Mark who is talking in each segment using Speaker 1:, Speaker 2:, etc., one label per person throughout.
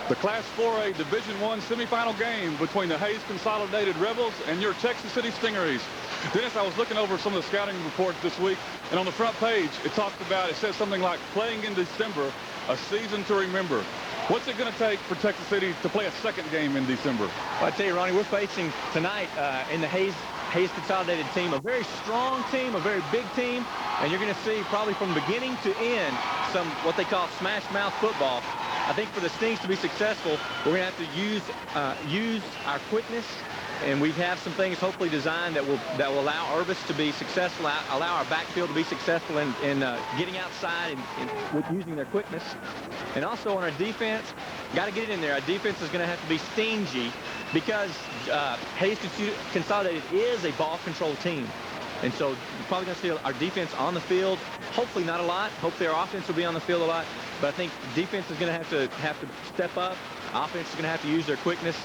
Speaker 1: The Class 4A Division I semifinal game between the Hayes Consolidated Rebels and your Texas City Stingarees. Dennis, I was looking over some of the scouting reports this week, and on the front page, it says something like playing in December, a season to remember. What's it going to take for Texas City to play a second game in December?
Speaker 2: Well, I tell you, Ronnie, we're facing tonight in the Hayes Consolidated team, a very strong team, a very big team, and you're going to see probably from beginning to end some what they call smash mouth football. I think for the Stings to be successful, we're going to have to use our quickness, and we have some things hopefully designed that will allow Urbis to be successful, allow our backfield to be successful in getting outside and with using their quickness. And also on our defense, got to get it in there. Our defense is going to have to be stingy because Hayes Consolidated is a ball control team. And so you're probably going to see our defense on the field. Hopefully not a lot. Hopefully our offense will be on the field a lot. But I think defense is going to have to step up. Offense is going to have to use their quickness.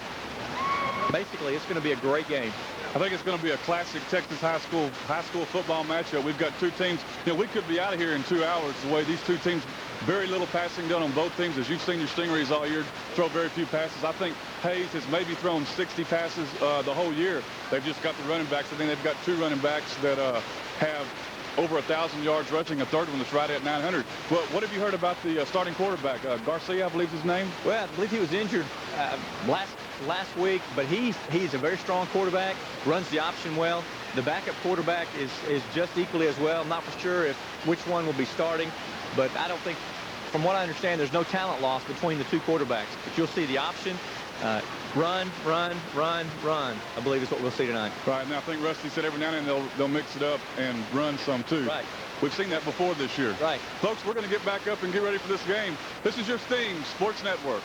Speaker 2: Basically, it's going to be a great game.
Speaker 1: I think it's going to be a classic Texas high school football matchup. We've got two teams. You know, we could be out of here in 2 hours the way these two teams, very little passing done on both teams. As you've seen your Stingarees all year, throw very few passes. I think Hayes has maybe thrown 60 passes the whole year. They've just got the running backs. I think they've got two running backs that have over 1,000 yards rushing, a third one that's right at 900. Well, what have you heard about the starting quarterback? Garcia, I believe his name?
Speaker 2: Well, I believe he was injured last week, but he's a very strong quarterback, runs the option well. The backup quarterback is just equally as well. I'm not for sure which one will be starting, but I don't think, from what I understand, there's no talent loss between the two quarterbacks. But you'll see the option, run, I believe is what we'll see tonight.
Speaker 1: Right, now I think Rusty said every now and then they'll mix it up and run some too.
Speaker 2: Right.
Speaker 1: We've seen that before this year.
Speaker 2: Right.
Speaker 1: Folks, we're going to get back up and get ready for this game. This is your Stings Sports Network.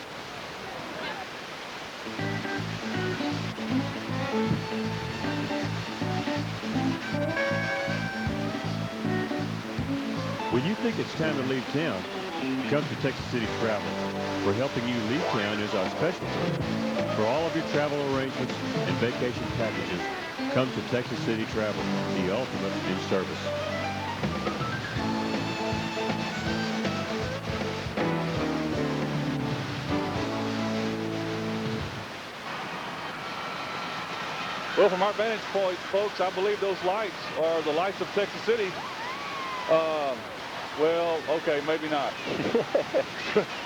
Speaker 3: When you think it's time to leave town, come to Texas City Travel. We're helping you leave town is our specialty. For all of your travel arrangements and vacation packages, come to Texas City Travel, the ultimate in service.
Speaker 1: Well, from our vantage point, folks, I believe those lights are the lights of Texas City. Well, okay, maybe not.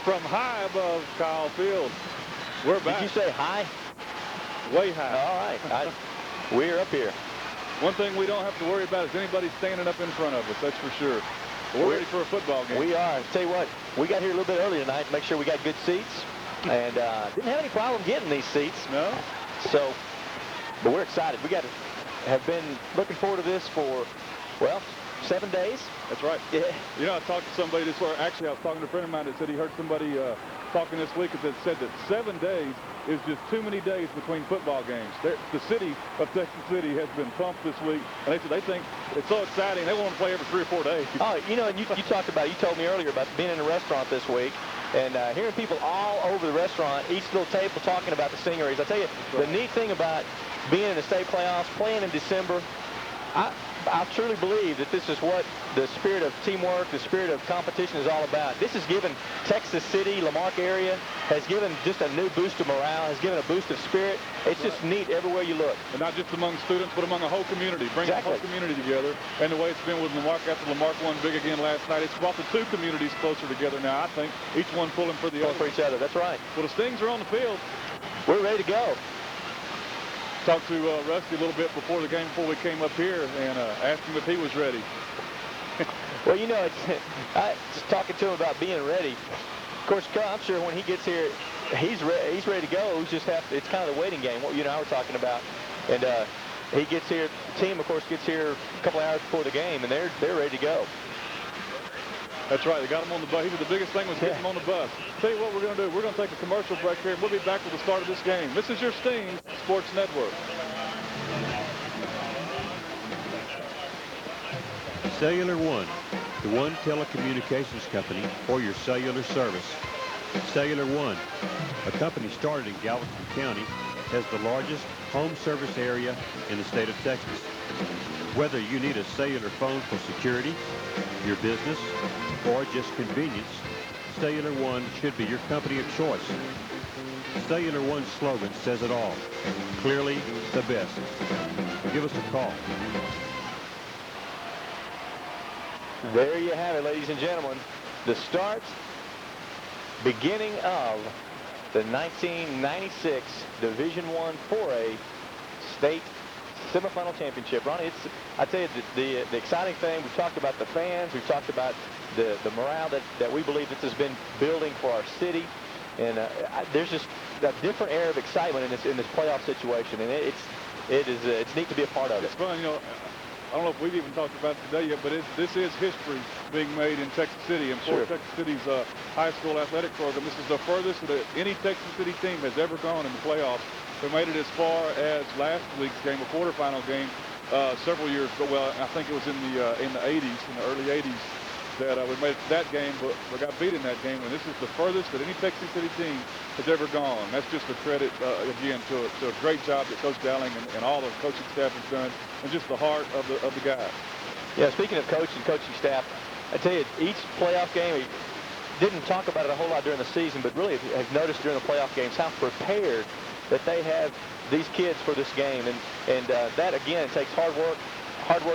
Speaker 1: From high above Kyle Field, we're back.
Speaker 4: Did you say high?
Speaker 1: Way high.
Speaker 4: All right. We're up here.
Speaker 1: One thing we don't have to worry about is anybody standing up in front of us, that's for sure. But we're ready for a football game.
Speaker 4: We are. Tell you what, we got here a little bit early tonight to make sure we got good seats. And didn't have any problem getting these seats.
Speaker 1: No.
Speaker 4: So, but we're excited. We have been looking forward to this for, well, 7 days.
Speaker 1: That's right.
Speaker 4: Yeah.
Speaker 1: You know, I talked to somebody this week. Actually, I was talking to a friend of mine that said he heard somebody talking this week that said that 7 days is just too many days between football games. The city of Texas City has been pumped this week, and they said they think it's so exciting. They want to play every 3 or 4 days.
Speaker 4: Oh, you know, and you talked about it. You told me earlier about being in a restaurant this week and hearing people all over the restaurant, each little table talking about the Stingarees. I tell you, the neat thing about being in the state playoffs, playing in December, I truly believe that this is what the spirit of teamwork, the spirit of competition is all about. This has given Texas City, Lamarck area, has given just a new boost of morale, has given a boost of spirit. It's just neat everywhere you look.
Speaker 1: And not just among students, but among a whole community. Bringing the whole community together. And the way it's been with Lamarck after Lamarck won big again last night, it's brought the two communities closer together now. I think each one pulling for the other.
Speaker 4: For each other, that's right.
Speaker 1: Well, the Stings are on the field.
Speaker 4: We're ready to go.
Speaker 1: Talked to Rusty a little bit before the game, before we came up here, and asked him if he was ready.
Speaker 4: Well, you know, just talking to him about being ready. Of course, I'm sure when he gets here, he's ready to go. It's kind of the waiting game, what you and I were talking about. And he gets here, the team, of course, gets here a couple hours before the game, and they're ready to go.
Speaker 1: That's right. They got him on the bus. He said the biggest thing was getting him on the bus. Tell you what we're going to do. We're going to take a commercial break here, and we'll be back with the start of this game. This is your Stings Sports Network.
Speaker 3: Cellular One, the one telecommunications company for your cellular service. Cellular One, a company started in Galveston County, has the largest home service area in the state of Texas. Whether you need a cellular phone for security, your business, or just convenience, Cellular One should be your company of choice. Cellular One's slogan says it all. Clearly the best. Give us a call.
Speaker 4: There you have it, ladies and gentlemen. The start, beginning of the 1996 Division I 4A State Semifinal Championship. Ronnie, I tell you, the exciting thing, we've talked about the fans, we've talked about the morale that we believe this has been building for our city. And there's just a different air of excitement in this playoff situation, and it's neat to be a part of it.
Speaker 1: It's fun, you know. I don't know if we've even talked about it today yet, but this is history being made in Texas City and for Texas City's high school athletic program. This is the furthest that any Texas City team has ever gone in the playoffs. They made it as far as last week's game, a quarterfinal game, several years ago. Well, I think it was in the 80s, in the early 80s, that we made it to that game, but we got beat in that game. And this is the furthest that any Texas City team has ever gone. That's just a credit, again, to a great job that Coach Dowling and all the coaching staff has done, and just the heart of the guys.
Speaker 4: Yeah, speaking of coach and coaching staff, I tell you, each playoff game, we didn't talk about it a whole lot during the season, but really have noticed during the playoff games how prepared that they have these kids for this game. And that, again, takes hard work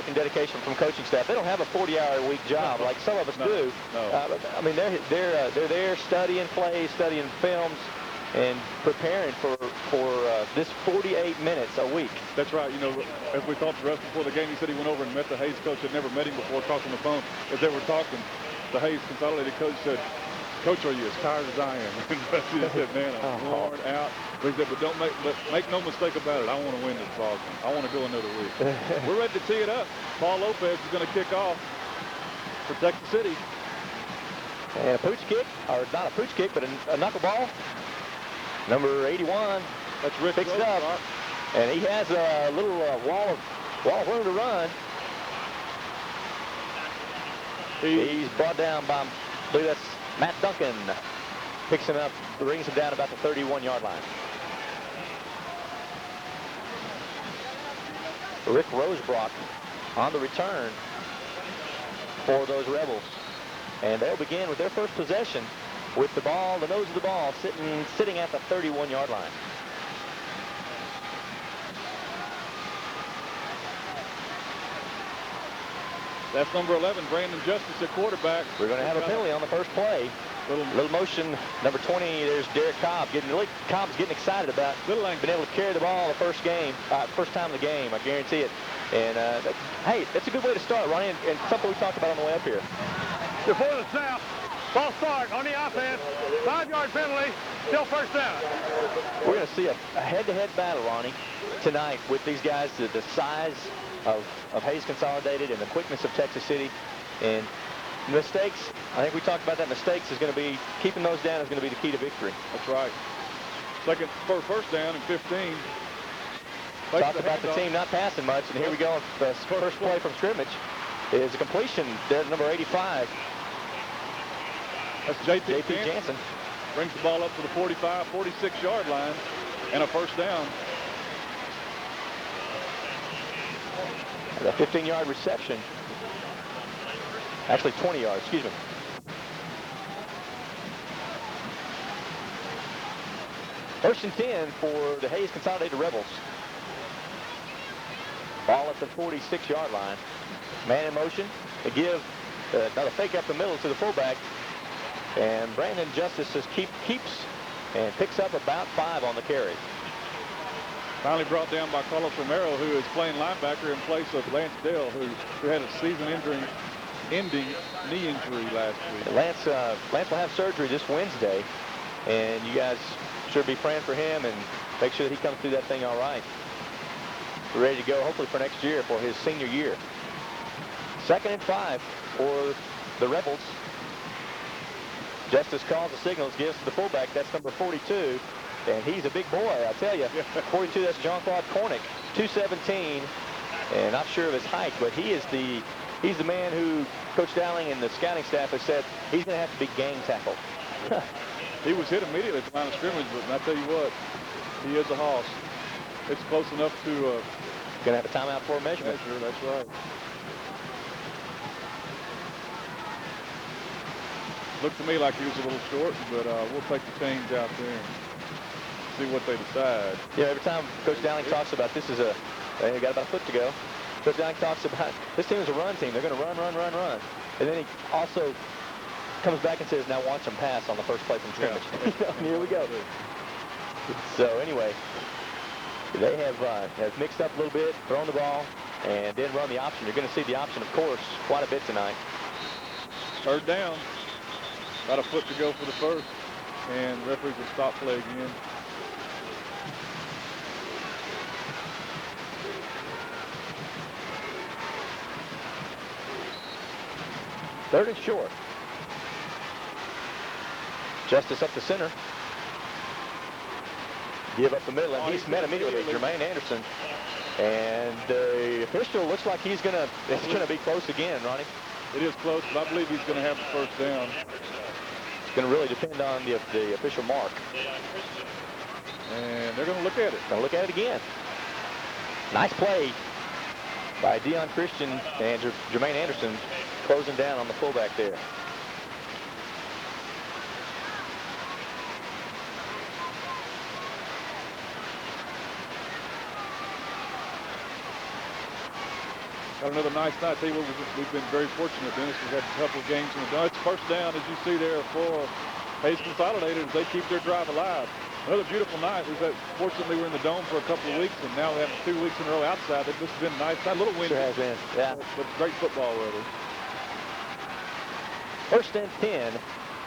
Speaker 4: and dedication from coaching staff. They don't have a 40-hour-a-week job like some of us do.
Speaker 1: No.
Speaker 4: I mean, they're there studying plays, studying films, and preparing for this 48 minutes a week.
Speaker 1: That's right. You know, as we talked to Russ before the game, he said he went over and met the Hayes coach. Had never met him before, talked on the phone. As they were talking, the Hayes Consolidated coach said, "Coach, are you as tired as I am?" And he said, "Man, I'm worn out." But he said, "But make no mistake about it. I want to win this ball game. I want to go another week." We're ready to tee it up. Paul Lopez is going to kick off for Texas City.
Speaker 4: And a pooch kick, or not a pooch kick, but a knuckleball. Number 81.
Speaker 1: That's Rick
Speaker 4: picks it up, and he has a little wall of room to run. He's brought down by, I believe that's Matt Duncan. Picks him up, brings him down about the 31-yard line. Rick Rosebrock on the return for those Rebels. And they'll begin with their first possession with the ball, the nose of the ball, sitting at the 31-yard line.
Speaker 1: That's number 11, Brandon Justice at quarterback.
Speaker 4: We're going to have a penalty on the first play. Little motion. Number 20, there's Derek Cobb. Cobb's getting excited about being able to carry the ball the first time in the game. I guarantee it. And, hey, that's a good way to start, Ronnie, and something we talked about on the way up here.
Speaker 5: Before the snap, ball start on the offense, 5-yard penalty, still first down.
Speaker 4: We're going to see a head-to-head battle, Ronnie, tonight with these guys, the size of Hayes Consolidated and the quickness of Texas City. And mistakes, I think we talked about that. Mistakes is going to be, keeping those down is going to be the key to victory.
Speaker 1: That's right. First down and 15.
Speaker 4: Talked about the team not passing much, and here we go. The first play from scrimmage is a completion there at number 85.
Speaker 1: That's J.P.
Speaker 4: Jansen.
Speaker 1: Brings the ball up to the 45, 46-yard line, and a first down.
Speaker 4: A 15-yard reception. Actually, 20 yards, excuse me. First and 10 for the Hayes Consolidated Rebels. Ball at the 46-yard line. Man in motion. They give another fake up the middle to the fullback. And Brandon Justice keeps and picks up about 5 on the carry.
Speaker 1: Finally brought down by Carlos Romero, who is playing linebacker in place of Lance Dell, who had a season-ending knee injury last week.
Speaker 4: Lance will have surgery this Wednesday, and you guys should be praying for him and make sure that he comes through that thing all right. We're ready to go, hopefully, for next year, for his senior year. 2nd and 5 for the Rebels. Justice calls the signals, gives to the fullback. That's number 42. And he's a big boy, I tell you. 42, that's Jean-Claude Cornick, 217, and not sure of his height, but he's the man who Coach Dowling and the scouting staff have said he's going to have to be gang tackled.
Speaker 1: He was hit immediately at the line of scrimmage, but I tell you what, he is a hoss. It's close enough to...
Speaker 4: going to have a timeout for a measurement.
Speaker 1: That's right. Looked to me like he was a little short, but we'll take the change out there. see what they decide.
Speaker 4: Yeah, every time Coach Dowling talks about this is they got about a foot to go. Coach Dowling talks about this team is a run team. They're going to run. And then he also comes back and says, now watch them pass on the first play from scrimmage. Here we go. So anyway, they have mixed up a little bit, thrown the ball, and then run the option. You're going to see the option, of course, quite a bit tonight.
Speaker 1: Third down. About a foot to go for the first. And referees will stop play again.
Speaker 4: Third and short. Justice up the center. Give up the middle, and he's met immediately with Jermaine Anderson. And the official looks like it's going to be close again, Ronnie.
Speaker 1: It is close, but I believe he's going to have the first down.
Speaker 4: It's going to really depend on the official mark.
Speaker 1: And they're going to look at it.
Speaker 4: Going to look at it again. Nice play by Deion Christian and Jermaine Anderson closing down on the fullback there.
Speaker 1: Got another nice night. Tell you what, we've been very fortunate, Dennis. We've had a couple of games in the done. It's first down, as you see there, for Hayes Consolidated as they keep their drive alive. Another beautiful night. Fortunately, we're in the dome for a couple of weeks, and now we have 2 weeks in a row outside. It's just been nice. A little windy.
Speaker 4: Sure has been, yeah.
Speaker 1: But great football weather.
Speaker 4: First and 10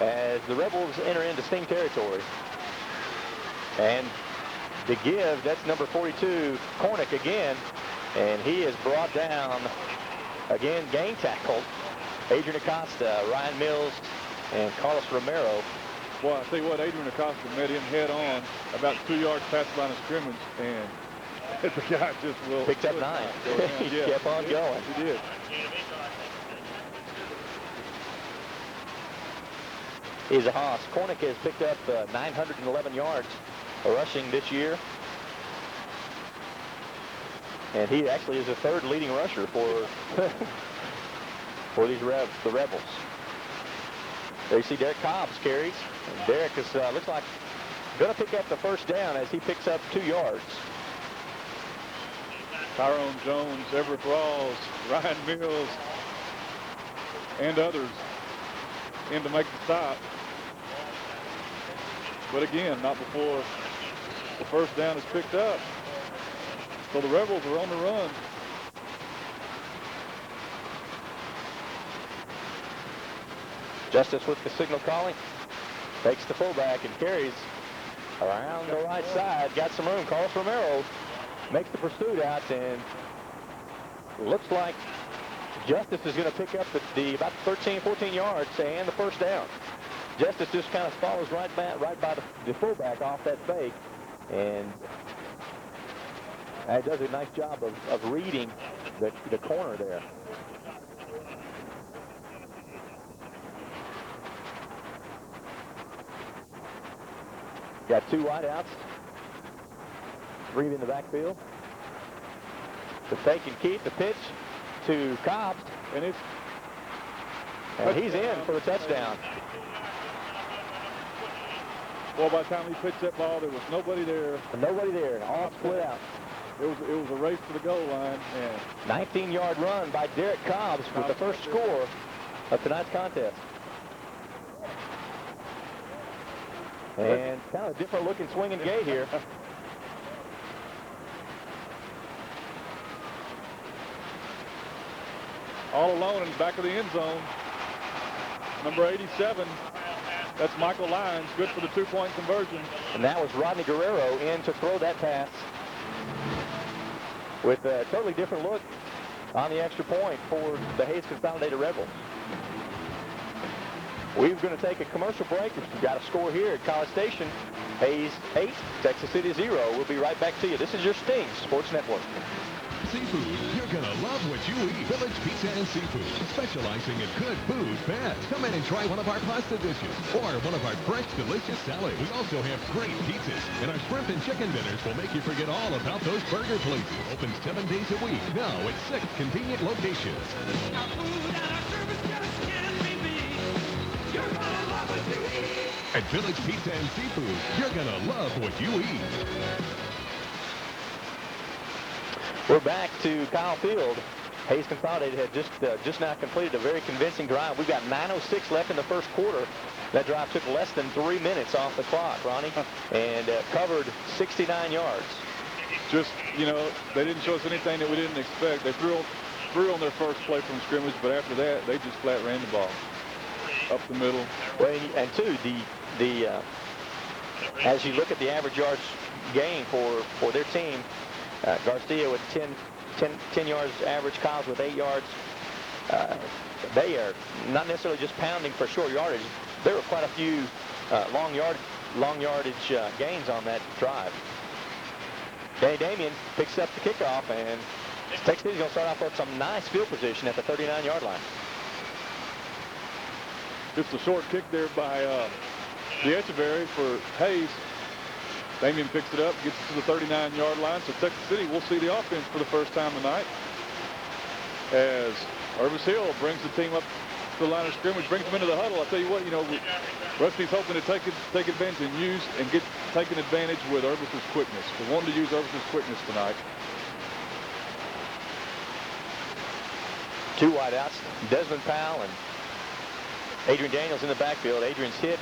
Speaker 4: as the Rebels enter into Sting territory. And to give, that's number 42, Cornick again. And he is brought down, again, gang tackled. Adrian Acosta, Ryan Mills, and Carlos Romero.
Speaker 1: Well, I tell you what, Adrian Acosta met him head on about 2 yards past the line of scrimmage, and the guy just
Speaker 4: picked up 9. He kept on going.
Speaker 1: He did.
Speaker 4: He's a hoss. Cornick has picked up 911 yards rushing this year. And he actually is the third leading rusher for the Rebels. There you see Derek Cobbs carries. And Derek is looks like going to pick up the first down as he picks up 2 yards.
Speaker 1: Tyrone Jones, Everett Rawls, Ryan Mills, and others in to make the stop. But again, not before the first down is picked up. So the Rebels are on the run.
Speaker 4: Justice with the signal calling. Takes the fullback and carries around the right side. Got some room. Carlos Romero makes the pursuit out, and looks like Justice is going to pick up the about 13, 14 yards and the first down. Justice just kind of follows right by the fullback off that fake, and does a nice job of reading the corner there. Got 2 wideouts, 3 in the backfield. The fake and keep, the pitch to Cobbs, and he's in for the touchdown.
Speaker 1: Well, by the time he pitched that ball, there was nobody there.
Speaker 4: Nobody there, and all split out.
Speaker 1: It was a race to the goal line. And
Speaker 4: 19-yard run by Derek Cobbs with the first score of tonight's contest. And kind of a different looking swinging gate here.
Speaker 1: All alone in the back of the end zone. Number 87. That's Michael Lyons, good for the 2-point conversion.
Speaker 4: And that was Rodney Guerrero in to throw that pass with a totally different look on the extra point for the Hayes Consolidated Rebels. We're going to take a commercial break. We've got a score here at College Station. Hayes 8, Texas City 0. We'll be right back to you. This is your Sting Sports Network.
Speaker 6: Seafood, you're gonna love what you eat. Village Pizza and Seafood, specializing in good food fast. Come in and try one of our pasta dishes or one of our fresh, delicious salads. We also have great pizzas, and our shrimp and chicken dinners will make you forget all about those burger places. Open 7 days a week. Now at 6 convenient locations.
Speaker 7: Our food and our service just can't be beat. You're gonna love it
Speaker 6: At Village Pizza and Seafood, you're going to love what you eat.
Speaker 4: We're back to Kyle Field. Hayes Consolidated had just now completed a very convincing drive. We've got 9:06 left in the first quarter. That drive took less than 3 minutes off the clock, Ronnie, and covered 69 yards.
Speaker 1: Just, you know, they didn't show us anything that we didn't expect. They threw on their first play from scrimmage, but after that, they just flat ran the ball up the middle.
Speaker 4: Well, and two, as you look at the average yards gain for their team, Garcia with 10 yards average, Kyles with 8 yards. They are not necessarily just pounding for short yardage. There were quite a few long yardage gains on that drive. Danny Damian picks up the kickoff, and Texas City's going to start off with some nice field position at the 39-yard line.
Speaker 1: Just a short kick there by Echeverry for Hayes. Damian picks it up, gets it to the 39-yard line. So Texas City will see the offense for the first time tonight as Irvis Hill brings the team up to the line of scrimmage, brings them into the huddle. I'll tell you what, you know, Rusty's hoping to take advantage and take an advantage with Irvis's quickness. We're wanting to use Irvis's quickness tonight.
Speaker 4: Two wideouts, Desmond Powell and Adrian Daniels in the backfield. Adrian's hit.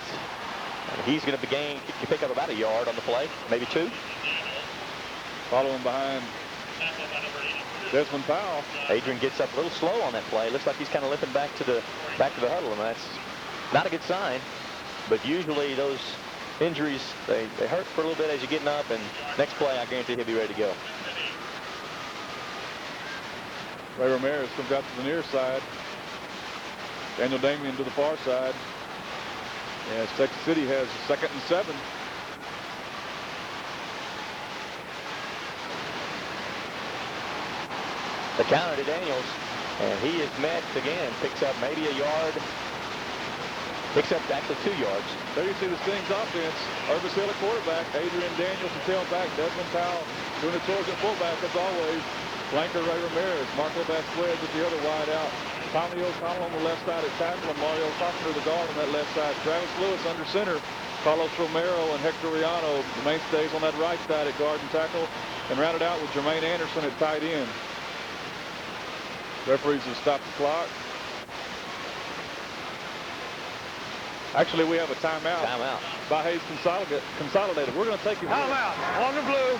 Speaker 4: He's going to pick up about a yard on the play, maybe 2.
Speaker 1: Following behind Desmond Powell.
Speaker 4: Adrian gets up a little slow on that play. Looks like he's kind of limping back to the huddle, and that's not a good sign. But usually those injuries, they hurt for a little bit as you're getting up, and next play, I guarantee he'll be ready to go.
Speaker 1: Ray Ramirez comes out to the near side. Daniel Damian to the far side. As Texas City has a 2nd and 7.
Speaker 4: The counter to Daniels, and he is met again. Picks up maybe a yard. Picks up actually 2 yards.
Speaker 1: There you see the Stings offense. Irvis Hill at quarterback. Adrian Daniels the tailback. Desmond Powell doing the chores at fullback as always. Flanker Ray Ramirez. Marco Vasquez at the other wide out. Tommy O'Connell on the left side at tackle, and Mario Carpenter the guard on that left side. Travis Lewis under center. Carlos Romero and Hector Riano, the mainstays on that right side at guard and tackle, and rounded out with Jermaine Anderson at tight end. Referees have stopped the clock. Actually, we have a timeout.
Speaker 4: Timeout.
Speaker 1: By Hayes Consolidated. We're going to take it.
Speaker 5: Timeout on the blue.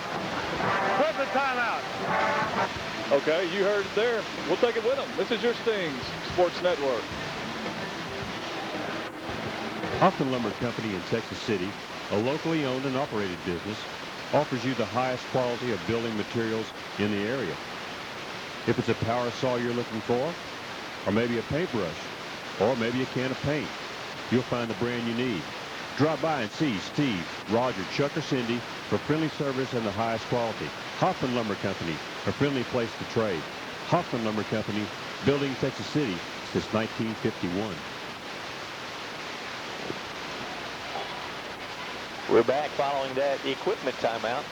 Speaker 5: Put the timeout.
Speaker 1: Okay, you heard it there. We'll take it with them. This is your Stings Sports Network.
Speaker 3: Hoffman Lumber Company in Texas City, a locally owned and operated business, offers you the highest quality of building materials in the area. If it's a power saw you're looking for, or maybe a paintbrush, or maybe a can of paint, you'll find the brand you need. Drop by and see Steve, Roger, Chuck, or Cindy for friendly service and the highest quality. Hoffman Lumber Company, a friendly place to trade. Hoffman Lumber Company, building Texas City since 1951.
Speaker 4: We're back following that equipment timeout.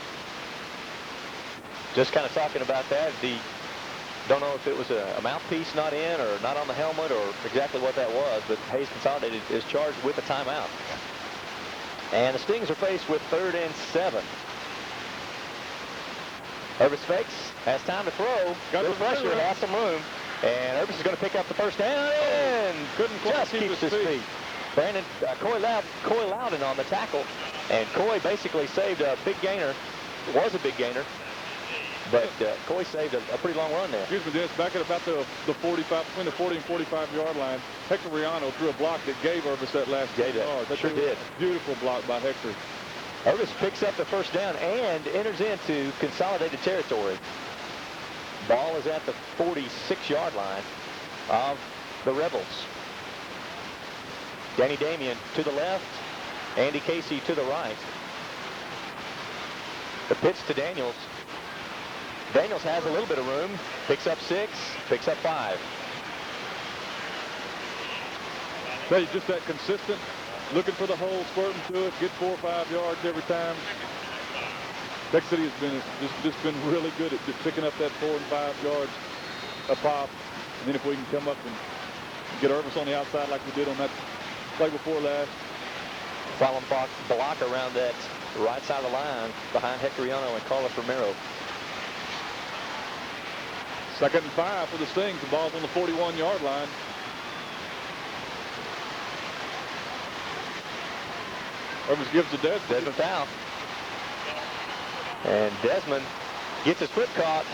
Speaker 4: Just kind of talking about that. Don't know if it was a mouthpiece not in or not on the helmet or exactly what that was, but Hayes Consolidated is charged with a timeout. And the Stings are faced with 3rd and 7. Irvis fakes, has time to throw.
Speaker 1: Got
Speaker 4: little
Speaker 1: the
Speaker 4: pressure,
Speaker 1: room.
Speaker 4: has some room. And Irvis is going to pick up the first down and
Speaker 1: Couldn't quite
Speaker 4: just
Speaker 1: keep
Speaker 4: keeps
Speaker 1: his
Speaker 4: his
Speaker 1: feet.
Speaker 4: feet. Coy Loudon on the tackle. And Coy basically saved a big gainer. Was a big gainer. But Coy saved a pretty long run there.
Speaker 1: Excuse me, Dennis, back at about the 45, between the 40 and 45-yard line, Hector Riano threw a block that gave Irvis that last
Speaker 4: Gave it.
Speaker 1: yard. That
Speaker 4: Sure did.
Speaker 1: Beautiful block by Hector.
Speaker 4: Irvis picks up the first down and enters into Consolidated territory. Ball is at the 46-yard line of the Rebels. Danny Damian to the left, Andy Casey to the right. The pitch to Daniels. Daniels has a little bit of room, picks up 6, picks up 5.
Speaker 1: Tell you, just that consistent, looking for the hole, squirting to it, get 4 or 5 yards every time. Texas City has been just been really good at just picking up that 4 and 5 yards a pop. And then if we can come up and get Irvis on the outside like we did on that play before last,
Speaker 4: Following block around that right side of the line behind Hectoriano and Carlos Romero.
Speaker 1: 2nd and 5 for the Stings. The ball's on the 41-yard line. Rivers gives to Desmond.
Speaker 4: Desmond foul. And Desmond gets his foot caught.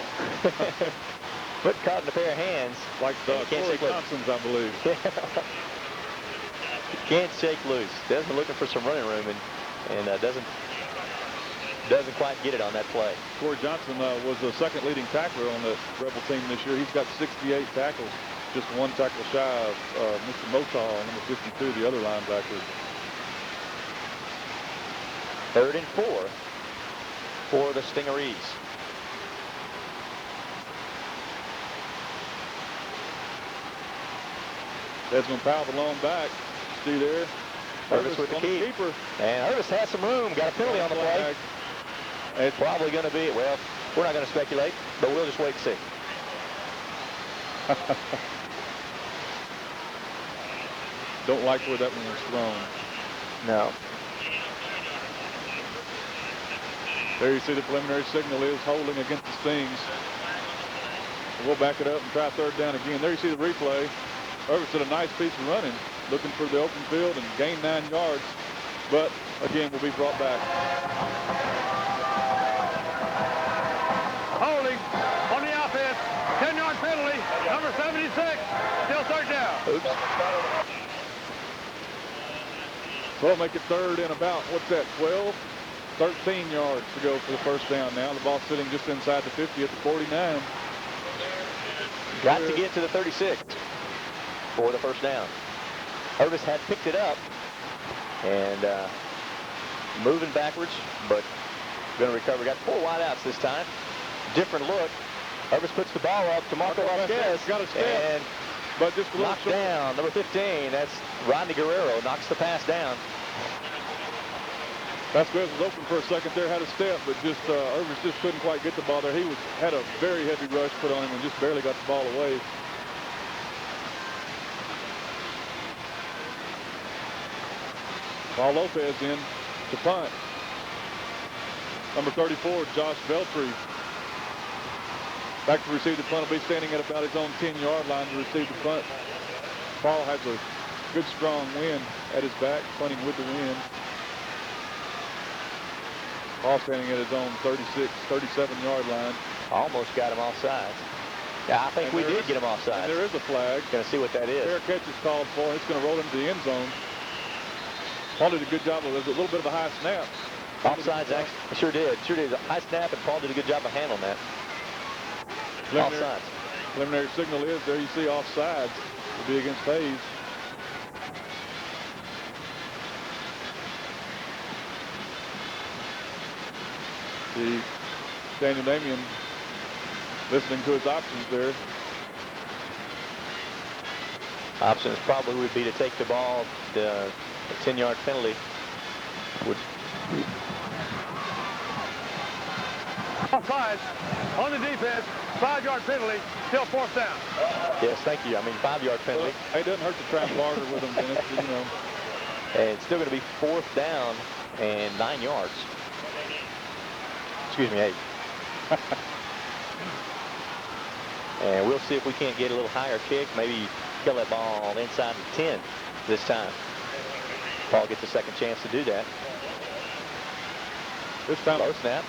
Speaker 4: Foot caught in a pair of hands.
Speaker 1: Like Corey Johnson's, I believe.
Speaker 4: Can't shake loose. Desmond looking for some running room and doesn't quite get it on that play.
Speaker 1: Corey Johnson was the 2nd leading tackler on the Rebel team this year. He's got 68 tackles, just 1 tackle shy of Mr. Motal, number 52, the other linebacker.
Speaker 4: 3rd and 4 for the Stingarees.
Speaker 1: Desmond Powell, the long back. See there.
Speaker 4: Irvis with the keeper. And Irvis has some room. Got a penalty on the play. It's probably going to be, well, we're not going to speculate, but we'll just wait and see.
Speaker 1: Don't like where that one was thrown.
Speaker 4: No.
Speaker 1: There you see the preliminary signal is holding against the Stings. We'll back it up and try 3rd down again. There you see the replay. Irvis did a nice piece of running, looking for the open field and gained 9 yards. But again, will be brought back.
Speaker 5: Holding on the offense. 10-yard penalty. Number 76. Still 3rd down.
Speaker 4: Oops.
Speaker 1: So it'll make it 3rd and about, what's that, 12? 13 yards to go for the 1st down now. The ball sitting just inside the 50 at the 49.
Speaker 4: Got to get to the 36 for the 1st down. Irvis had picked it up and moving backwards, but going to recover. Got 4 wideouts this time. Different look. Irvis puts the ball up to Marco Vasquez.
Speaker 1: Got a step,
Speaker 4: and
Speaker 1: but just a little
Speaker 4: knocked
Speaker 1: short.
Speaker 4: down. Number 15, that's Rodney Guerrero, knocks the pass down.
Speaker 1: Vasquez was open for a second there, had a step, but just Irvis just couldn't quite get the ball there. He had a very heavy rush put on him and just barely got the ball away. Paul Lopez in to punt. Number 34, Josh Veltri. Back to receive the punt. Will be standing at about his own 10-yard line to receive the punt. Paul has a good strong wind at his back, punting with the wind. Paul standing at his own 36, 37-yard line.
Speaker 4: Almost got him offside. Yeah, I think we did get him offside.
Speaker 1: There is a flag.
Speaker 4: Going to see what that is.
Speaker 1: Fair catch is called for. It's going to roll into the end zone. Paul did a good job. There's a little bit of a high snap.
Speaker 4: Offsides, actually. Sure did. Sure did. High snap, and Paul did a good job of handling that. Offsides.
Speaker 1: Preliminary signal is there. You see offsides will be against Hayes. See Daniel Damian listening to his options there.
Speaker 4: Options probably would be to take the ball. The 10-yard penalty would.
Speaker 5: Offside on the defense. 5-yard penalty. Still 4th down.
Speaker 4: Yes, thank you. I mean, 5-yard penalty.
Speaker 1: Well, it doesn't hurt to try and barter with them, Dennis, you know.
Speaker 4: And it's still going to be 4th down and 9 yards. Excuse me, 8. And we'll see if we can't get a little higher kick. Maybe kill that ball inside the 10 this time. Paul gets a second chance to do that.
Speaker 1: This time,
Speaker 4: low snap.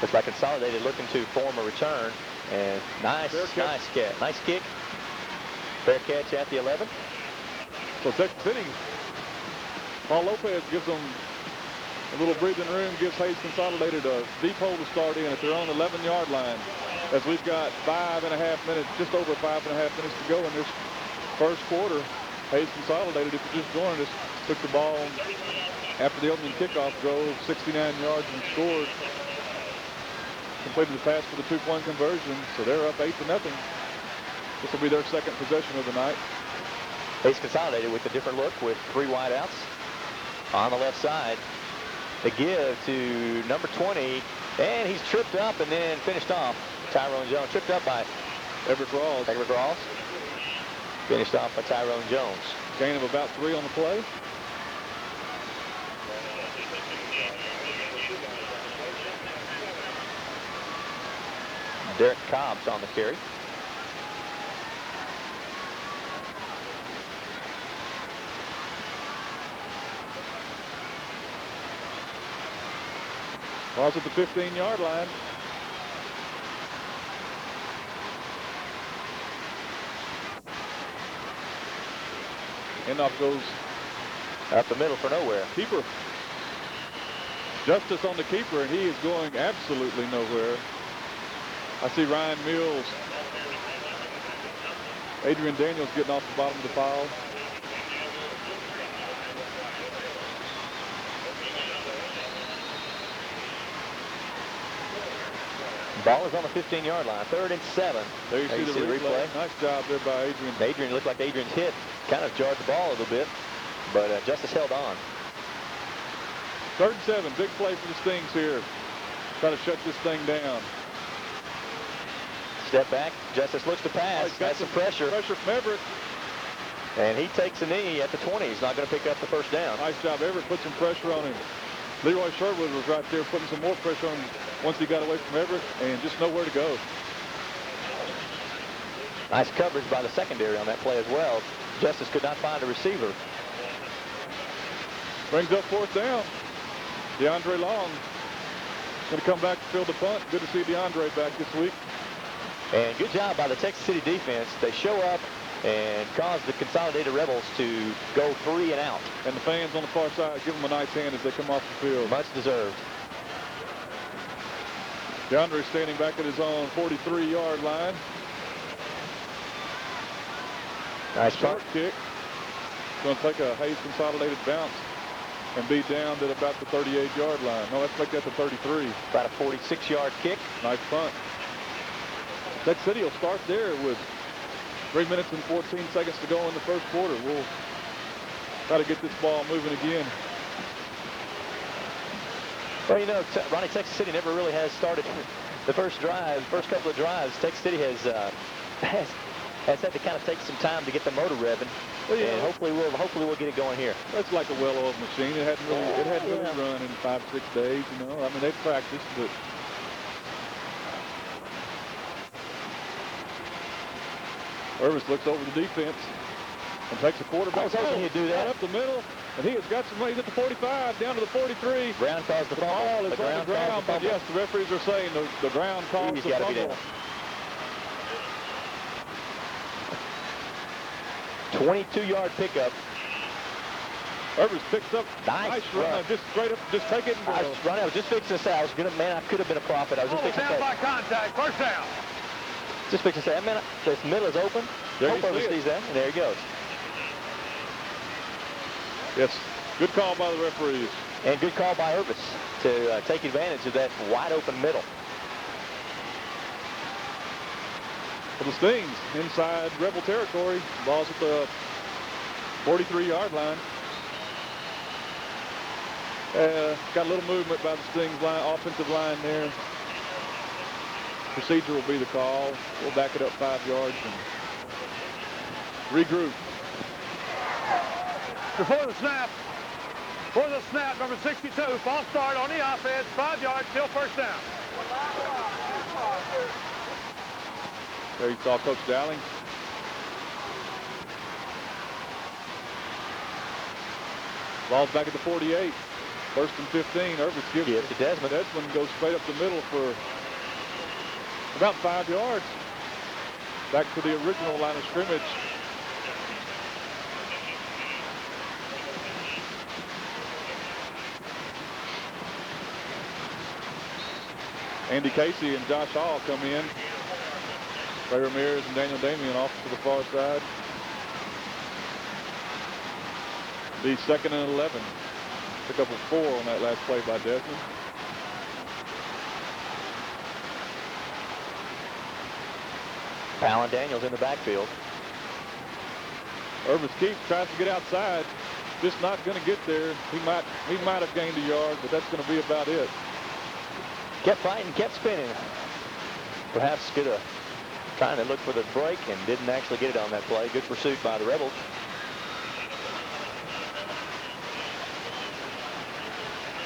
Speaker 4: Looks like Consolidated looking to form a return. And nice catch. Nice kick. Fair catch at the 11.
Speaker 1: So Texas City, Paul Lopez gives them a little breathing room, gives Hayes Consolidated a deep hole to start in at their own 11-yard line. As we've got 5.5 minutes, just over 5.5 minutes to go in this first quarter. Hayes Consolidated, if you're just joining us, took the ball after the opening kickoff, drove 69 yards and scored. Completed the pass for the 2-point conversion, so they're up 8-0. This will be their second possession of the night.
Speaker 4: Hayes Consolidated with a different look with 3 wideouts on the left side. The give to number 20, and he's tripped up and then finished off. Tyrone Jones tripped up by
Speaker 1: Everett Rawls.
Speaker 4: Finished off by Tyrone Jones.
Speaker 1: Gain of about 3 on the play.
Speaker 4: Derek Cobb's on the carry.
Speaker 1: Ball's at the 15-yard line. Handoff goes
Speaker 4: up the middle for nowhere.
Speaker 1: Keeper. Justice on the keeper, and he is going absolutely nowhere. I see Ryan Mills. Adrian Daniels getting off the bottom of the pile.
Speaker 4: Ball is on the 15-yard line. 3rd and 7.
Speaker 1: There you see the replay. Nice job there by Adrian.
Speaker 4: Adrian looked like Adrian's hit kind of jarred the ball a little bit, but Justice held on.
Speaker 1: 3rd and 7. Big play for the Stings here. Try to shut this thing down.
Speaker 4: Step back. Justice looks to pass. Got some pressure.
Speaker 1: Pressure from Everett.
Speaker 4: And he takes a knee at the 20. He's not going to pick up the first down.
Speaker 1: Nice job. Everett put some pressure on him. Leroy Sherwood was right there putting some more pressure on him once he got away from Everett, and just nowhere to go.
Speaker 4: Nice coverage by the secondary on that play as well. Justice could not find a receiver.
Speaker 1: Brings up 4th down. DeAndre Long going to come back to field the punt. Good to see DeAndre back this week.
Speaker 4: And good job by the Texas City defense. They show up and cause the Consolidated Rebels to go 3 and out.
Speaker 1: And the fans on the far side give them a nice hand as they come off the field.
Speaker 4: Much deserved.
Speaker 1: DeAndre standing back at his own 43-yard line.
Speaker 4: Nice
Speaker 1: short kick. Going to take a Hayes Consolidated bounce and be down at about the 38-yard line. No, let's make that the 33.
Speaker 4: About a 46-yard kick.
Speaker 1: Nice punt. Texas City will start there with 3 minutes and 14 seconds to go in the first quarter. We'll try to get this ball moving again.
Speaker 4: Well, you know, Ronnie, Texas City never really has started the first couple of drives. Texas City has had to kind of take some time to get the motor revving. Well, yeah. And hopefully we'll get it going here.
Speaker 1: That's like a well-oiled machine. It hadn't really run in 5-6 days. You know, I mean they've practiced, but. Irvis looks over the defense and takes a quarterback.
Speaker 4: I was hoping he'd do that.
Speaker 1: Up the middle, and he has got some ways at the 45, down to the 43.
Speaker 4: Ground caused the fumble.
Speaker 1: Ball is on the ground, but yes, the referees are saying the ground caused the fumble.
Speaker 4: 22-yard pickup.
Speaker 1: Irvis picks up.
Speaker 4: Nice
Speaker 1: run. Just straight up, just take it and go.
Speaker 4: I was just fixing to say, I could have been a prophet. I was just fixing to say.
Speaker 5: By contact, first down.
Speaker 4: Just fixing to say, man, this middle is open.
Speaker 1: There
Speaker 4: Hope Irvis sees that, and there he goes.
Speaker 1: Yes, good call by the referees.
Speaker 4: And good call by Irvis to take advantage of that wide open middle.
Speaker 1: For the Stings, inside Rebel territory. Ball's at the 43-yard line. Got a little movement by the Stings offensive line there. Procedure will be the call. We'll back it up 5 yards and regroup.
Speaker 5: Before the snap, number 62, false start on the offense, 5 yards, still first down.
Speaker 1: There you saw Coach Dowling. Ball's back at the 48. 1st and 15. Irvis gives
Speaker 4: it to Desmond.
Speaker 1: Desmond goes straight up the middle for about 5 yards. Back to the original line of scrimmage. Andy Casey and Josh Hall come in. Ray Ramirez and Daniel Damian off to the far side. The 2nd and 11. Pick up a 4 on that last play by Desmond.
Speaker 4: Alan Daniels in the backfield.
Speaker 1: Irvis Keefe tries to get outside. Just not going to get there. He might have gained a yard, but that's going to be about it.
Speaker 4: Kept fighting, kept spinning. Perhaps trying to look for the break and didn't actually get it on that play. Good pursuit by the Rebels.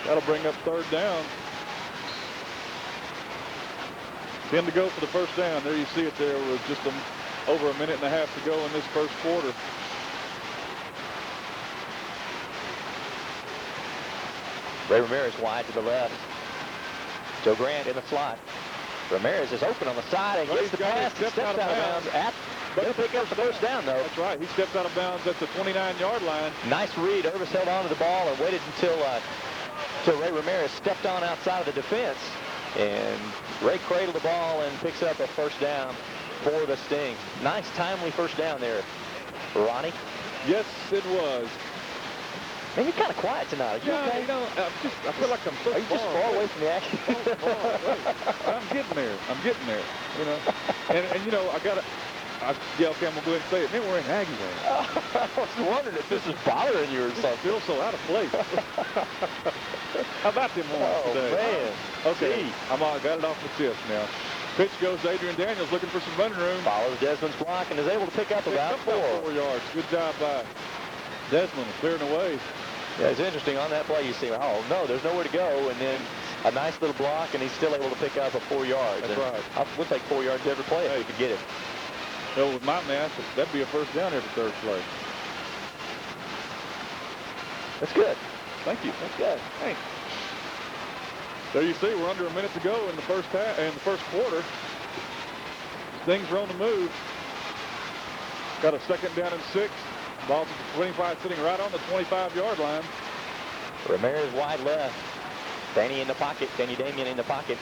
Speaker 1: That'll bring up 3rd down. 10 to go for the first down. There you see it there with just over a minute and a half to go in this first quarter.
Speaker 4: Ray Ramirez wide to the left. Joe Grant in the slot. Ramirez is open on the side and gets the pass and steps out of bounds. Going to pick up the first down, though.
Speaker 1: That's right. He steps out of bounds at the 29-yard line.
Speaker 4: Nice read. Irvis held on to the ball and waited until Ray Ramirez stepped on outside of the defense. And Ray cradled the ball and picks up a first down for the Sting. Nice, timely first down there, Ronnie.
Speaker 1: Yes, it was.
Speaker 4: Man, you're kind of quiet tonight. Are you okay?
Speaker 1: You know, I feel like I'm so
Speaker 4: Are you just far away from the action?
Speaker 1: So far away. I'm getting there. You know. And you know, yeah, okay, I'm going to go ahead and say it. Man, we're in Aggie land.
Speaker 4: I was wondering if this is bothering you or something.
Speaker 1: I feel so out of place. How about them ones today?
Speaker 4: Man.
Speaker 1: Okay, I got it off my chest now. Pitch goes to Adrian Daniels looking for some running room.
Speaker 4: Follows Desmond's block and is able to pick up about 4
Speaker 1: yards. Good job by Desmond clearing away.
Speaker 4: Yeah, it's interesting on that play. You see, oh no, there's nowhere to go, and then a nice little block, and he's still able to pick up a 4 yards.
Speaker 1: That's right.
Speaker 4: We'll take 4 yards every play if we could get it.
Speaker 1: So with my math, that'd be a first down every third play.
Speaker 4: That's good.
Speaker 1: Thank you.
Speaker 4: That's good.
Speaker 1: Thanks. There you see, we're under a minute to go in the first quarter. Things are on the move. Got a second down and 6. Ball's at the 25, sitting right on the 25-yard line.
Speaker 4: Ramirez wide left. Danny in the pocket. Danny Damian in the pocket.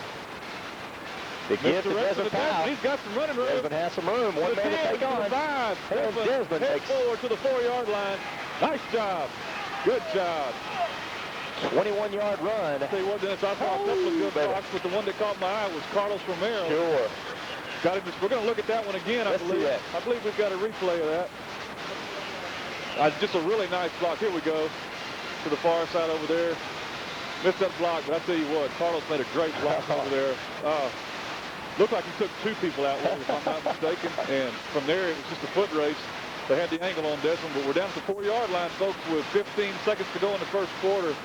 Speaker 4: The give to Desmond Powell.
Speaker 1: He's got some running room.
Speaker 4: Desmond has some room. One man to take on.
Speaker 1: Desmond takes forward to the 4-yard line. Nice job. Good job.
Speaker 4: 21-yard run.
Speaker 1: I tell you what, Dennis, I saw a couple of good blocks, but the one that caught my eye was Carlos Romero.
Speaker 4: Sure.
Speaker 1: We're going to look at that one again, I believe. I believe we've got a replay of that. Just a really nice block. Here we go to the far side over there. Missed that block, but I tell you what, Carlos made a great block over there. Looked like he took 2 people out, if I'm not mistaken. And from there, it was just a foot race. They had the angle on Desmond, but we're down to the 4-yard line, folks, with 15 seconds to go in the first quarter.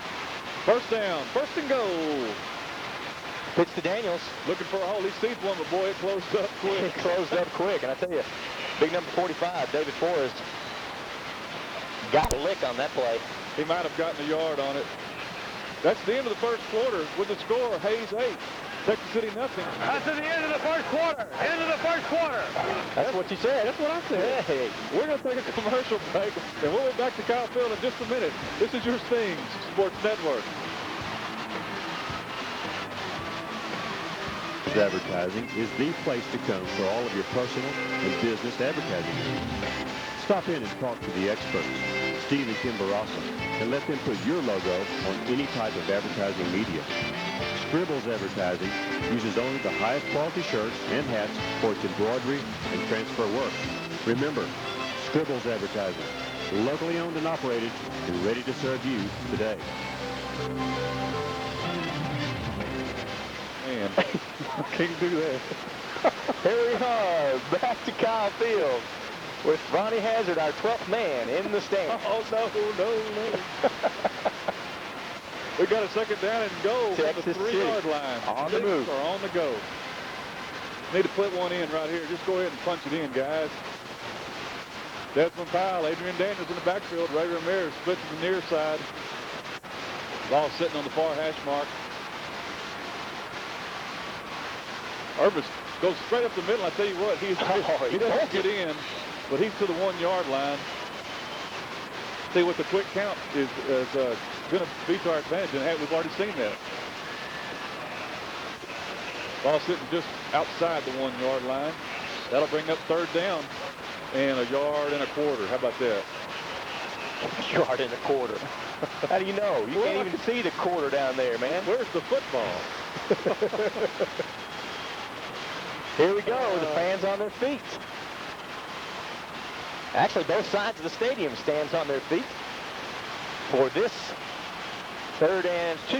Speaker 1: First down, first and goal.
Speaker 4: Pitch to Daniels.
Speaker 1: Looking for a hole. He sees one, but boy, it closed up quick.
Speaker 4: It closed up quick, and I tell you, big number 45, David Forrest, got a lick on that play.
Speaker 1: He might have gotten a yard on it. That's the end of the first quarter with the score, Hayes 8. Texas City nothing.
Speaker 5: That's at the end of the first quarter. End of the first quarter.
Speaker 4: That's what you said.
Speaker 1: That's what I said.
Speaker 4: Hey.
Speaker 1: We're going to take a commercial break, and we'll be back to Kyle Field in just a minute. This is your Stings Sports Network.
Speaker 3: Advertising is the place to come for all of your personal and business advertising needs. Stop in and talk to the experts, Steve and Kim Barassa, and let them put your logo on any type of advertising media. Scribbles Advertising uses only the highest quality shirts and hats for its embroidery and transfer work. Remember, Scribbles Advertising, locally owned and operated and ready to serve you today.
Speaker 1: Man, can't do that.
Speaker 4: Here we are, back to Kyle Field with Ronnie Hazard, our 12th man, in the stand.
Speaker 1: Oh, no. We got a second down and goal from the 3-yard line.
Speaker 4: On the move.
Speaker 1: Or on the go. Need to put one in right here. Just go ahead and punch it in, guys. Desmond Powell, Adrian Daniels in the backfield. Ray Ramirez splits to the near side. Ball sitting on the far hash mark. Irvis goes straight up the middle. I tell you what, he doesn't get in, but he's to the 1-yard line. See what the quick count is going to be to our advantage, and we've already seen that. Ball sitting just outside the 1-yard line. That'll bring up third down and a yard and a quarter. How about that?
Speaker 4: A yard and a quarter. How do you know? You can't even see the quarter down there, man.
Speaker 1: Where's the football?
Speaker 4: Here we go. The fans on their feet. Actually, both sides of the stadium stands on their feet for this 3rd and 2.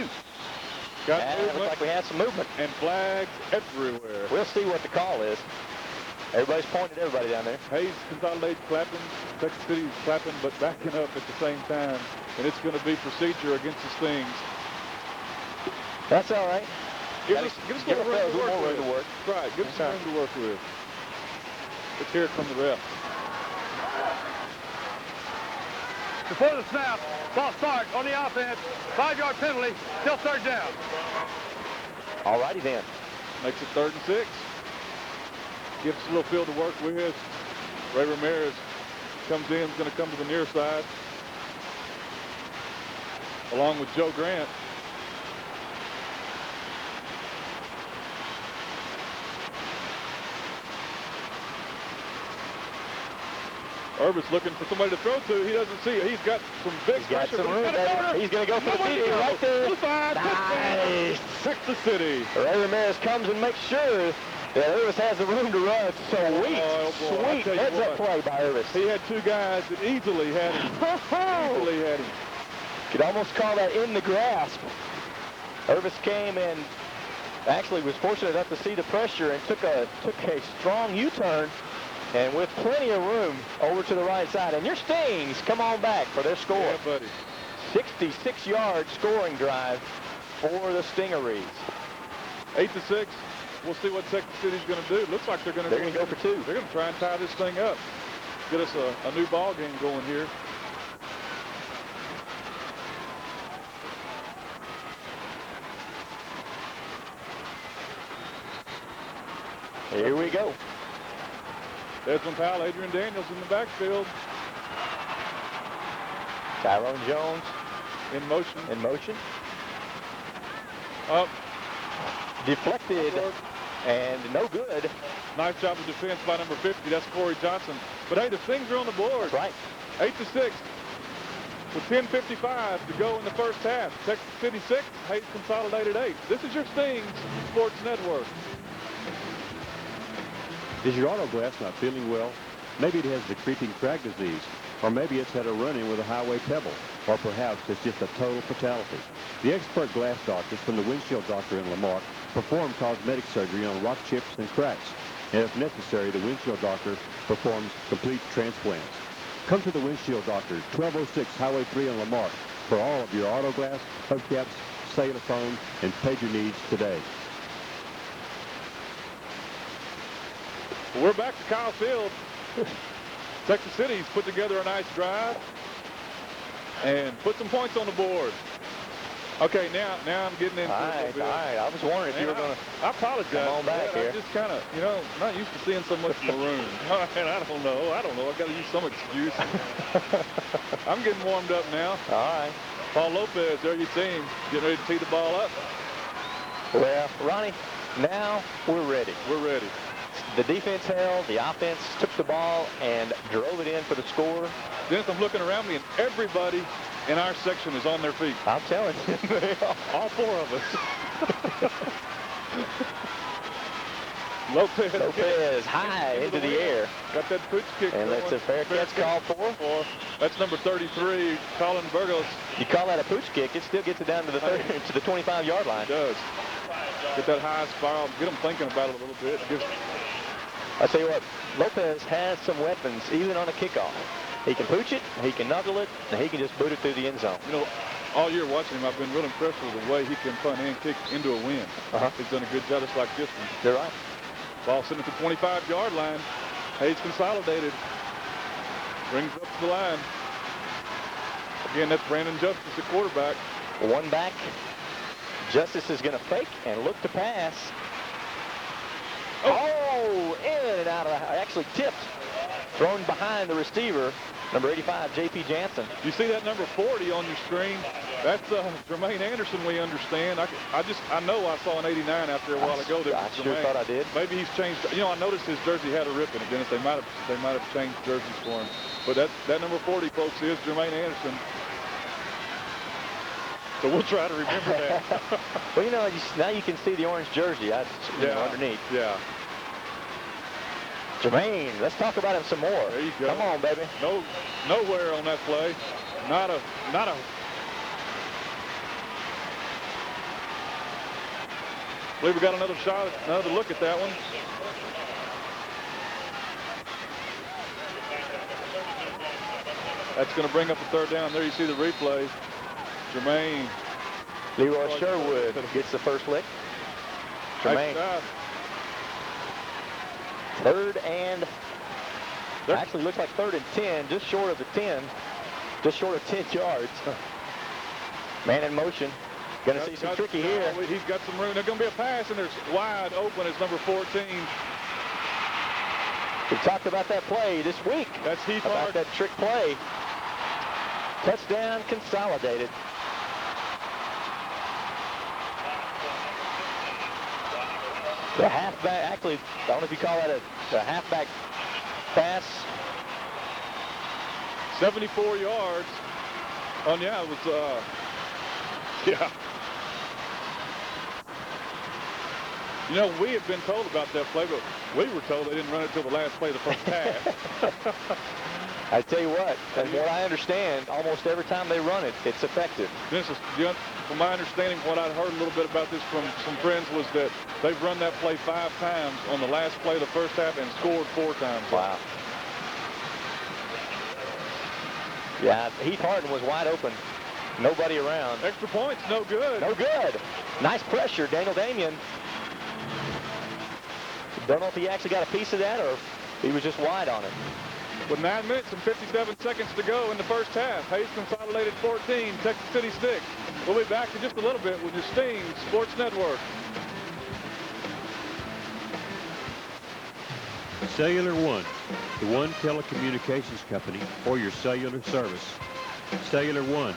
Speaker 4: Looks like we have some movement.
Speaker 1: And flags everywhere.
Speaker 4: We'll see what the call is. Everybody's pointing at everybody down there.
Speaker 1: Hayes Consolidated clapping. Texas City's clapping, but backing up at the same time. And it's going to be procedure against the Stings.
Speaker 4: That's all right.
Speaker 1: Give us a little room to work with. Right, give us some room to work with. Let's hear it from the ref.
Speaker 5: Before the snap, false start on the offense. 5-yard penalty, still third down.
Speaker 4: All righty then.
Speaker 1: Makes it 3rd and 6. Gives us a little field to work with. Ray Ramirez comes in, is going to come to the near side, along with Joe Grant. Urban's looking for somebody to throw to. He doesn't see it. He's got some big pressure.
Speaker 4: He's going to go for the TD right there.
Speaker 1: Nice. Texas City.
Speaker 4: Ray Ramirez comes and makes sure that Irvis has the room to run. Sweet heads-up play by Irvis.
Speaker 1: He had 2 guys that easily had him.
Speaker 4: Could almost call that in the grasp. Irvis came and actually was fortunate enough to see the pressure and took a strong U-turn. And with plenty of room over to the right side. And your Stings come on back for their score.
Speaker 1: Yeah, buddy.
Speaker 4: 66-yard scoring drive for the Stingarees.
Speaker 1: 8-6. We'll see what Texas City's going to do. Looks like they're going to
Speaker 4: go for 2.
Speaker 1: They're going to try and tie this thing up. Get us a new ball game going here.
Speaker 4: Here we go.
Speaker 1: Desmond Powell, Adrian Daniels in the backfield.
Speaker 4: Tyrone Jones
Speaker 1: in motion. Up.
Speaker 4: Deflected and no good.
Speaker 1: Nice job of defense by number 50. That's Corey Johnson. But hey, the Stings are on the board.
Speaker 4: That's right.
Speaker 1: 8-6 with 10:55 to go in the first half. Texas City 6, Hayes Consolidated 8. This is your Stings Sports Network.
Speaker 3: Is your auto glass not feeling well? Maybe it has the creeping crack disease, or maybe it's had a run-in with a highway pebble, or perhaps it's just a total fatality. The expert glass doctors from the Windshield Doctor in Lamarck perform cosmetic surgery on rock chips and cracks, and if necessary, the Windshield Doctor performs complete transplants. Come to the Windshield Doctor, 1206 Highway 3 in Lamarck, for all of your auto glass, hubcaps, cellular phone, and pager needs today.
Speaker 1: We're back to Kyle Field. Texas City's put together a nice drive and put some points on the board. Okay, now I'm getting into it a little bit.
Speaker 4: All right. I was wondering if you were going to.
Speaker 1: I apologize.
Speaker 4: Come on back here.
Speaker 1: I'm just kind of, not used to seeing so much maroon. And I don't know. I got to use some excuse. I'm getting warmed up now.
Speaker 4: All right.
Speaker 1: Paul Lopez, there you see him, getting ready to tee the ball up.
Speaker 4: Well, Ronnie, now we're ready.
Speaker 1: We're ready.
Speaker 4: The defense held, the offense took the ball and drove it in for the score.
Speaker 1: Dennis, I'm looking around me, and everybody in our section is on their feet.
Speaker 4: I'm telling you.
Speaker 1: All 4 of us.
Speaker 4: Lopez high into the air.
Speaker 1: Got that pooch kick.
Speaker 4: And that's a fair catch call for.
Speaker 1: That's number 33, Colin Burgos.
Speaker 4: You call that a pooch kick, it still gets it down to the 25-yard line.
Speaker 1: It does. Get that high spiral, get them thinking about it a little bit.
Speaker 4: I tell you what, Lopez has some weapons, even on a kickoff. He can pooch it, he can knuckle it, and he can just boot it through the end zone.
Speaker 1: All year watching him, I've been really impressed with the way he can punt and kick into a win. He's done a good job, just like this one.
Speaker 4: You're right.
Speaker 1: Ball sitting at the 25-yard line. Hayes Consolidated. Brings up to the line. Again, that's Brandon Justice at quarterback.
Speaker 4: One back. Justice is going to fake and look to pass. Oh, in and out of the, actually tipped. Thrown behind the receiver, number 85, J.P. Jansen.
Speaker 1: You see that number 40 on your screen? That's Jermaine Anderson, we understand. I know I saw an 89 out there a while ago.
Speaker 4: I sure thought I did.
Speaker 1: Maybe he's changed. I noticed his jersey had a rip in it, Dennis. They might have changed jerseys for him. But that number 40, folks, is Jermaine Anderson. So we'll try to remember that.
Speaker 4: Well, now you can see the orange jersey underneath.
Speaker 1: Yeah.
Speaker 4: Jermaine, let's talk about him some more.
Speaker 1: There you go.
Speaker 4: Come on, baby.
Speaker 1: Nowhere on that play. Not a. I believe we got another shot, another look at that one. That's going to bring up the third down. There you see the replay. Jermaine.
Speaker 4: Leroy Sherwood gets the first lick. Tremaine. Third and, actually looks like 3rd and 10, just short of the 10, just short of 10 yards. Man in motion. Going to see some tricky here.
Speaker 1: He's got some room. There's going to be a pass, and there's wide open is number 14.
Speaker 4: We talked about that play this week.
Speaker 1: That's Heath
Speaker 4: about
Speaker 1: Hart.
Speaker 4: that trick play. Touchdown Consolidated. The halfback, actually, I don't know if you call that a halfback pass.
Speaker 1: 74 yards. Yeah, it was, yeah. You know, we had been told about that play, but we were told they didn't run it till the last play of the first half.
Speaker 4: I tell you what, and what I understand, almost every time they run it, it's effective.
Speaker 1: This is, from my understanding, what I'd heard a little bit about this from some friends was that they've run that play 5 times on the last play of the first half and scored 4 times.
Speaker 4: Wow. Yeah, Heath Harden was wide open. Nobody around.
Speaker 1: Extra points, no good.
Speaker 4: No good. Nice pressure, Daniel Damian. Don't know if he actually got a piece of that or he was just wide on it.
Speaker 1: With 9 minutes and 57 seconds to go in the first half, Hayes Consolidated 14, Texas City 6. We'll be back in just a little bit with your Sting Sports Network.
Speaker 3: Cellular One, the one telecommunications company for your cellular service. Cellular One,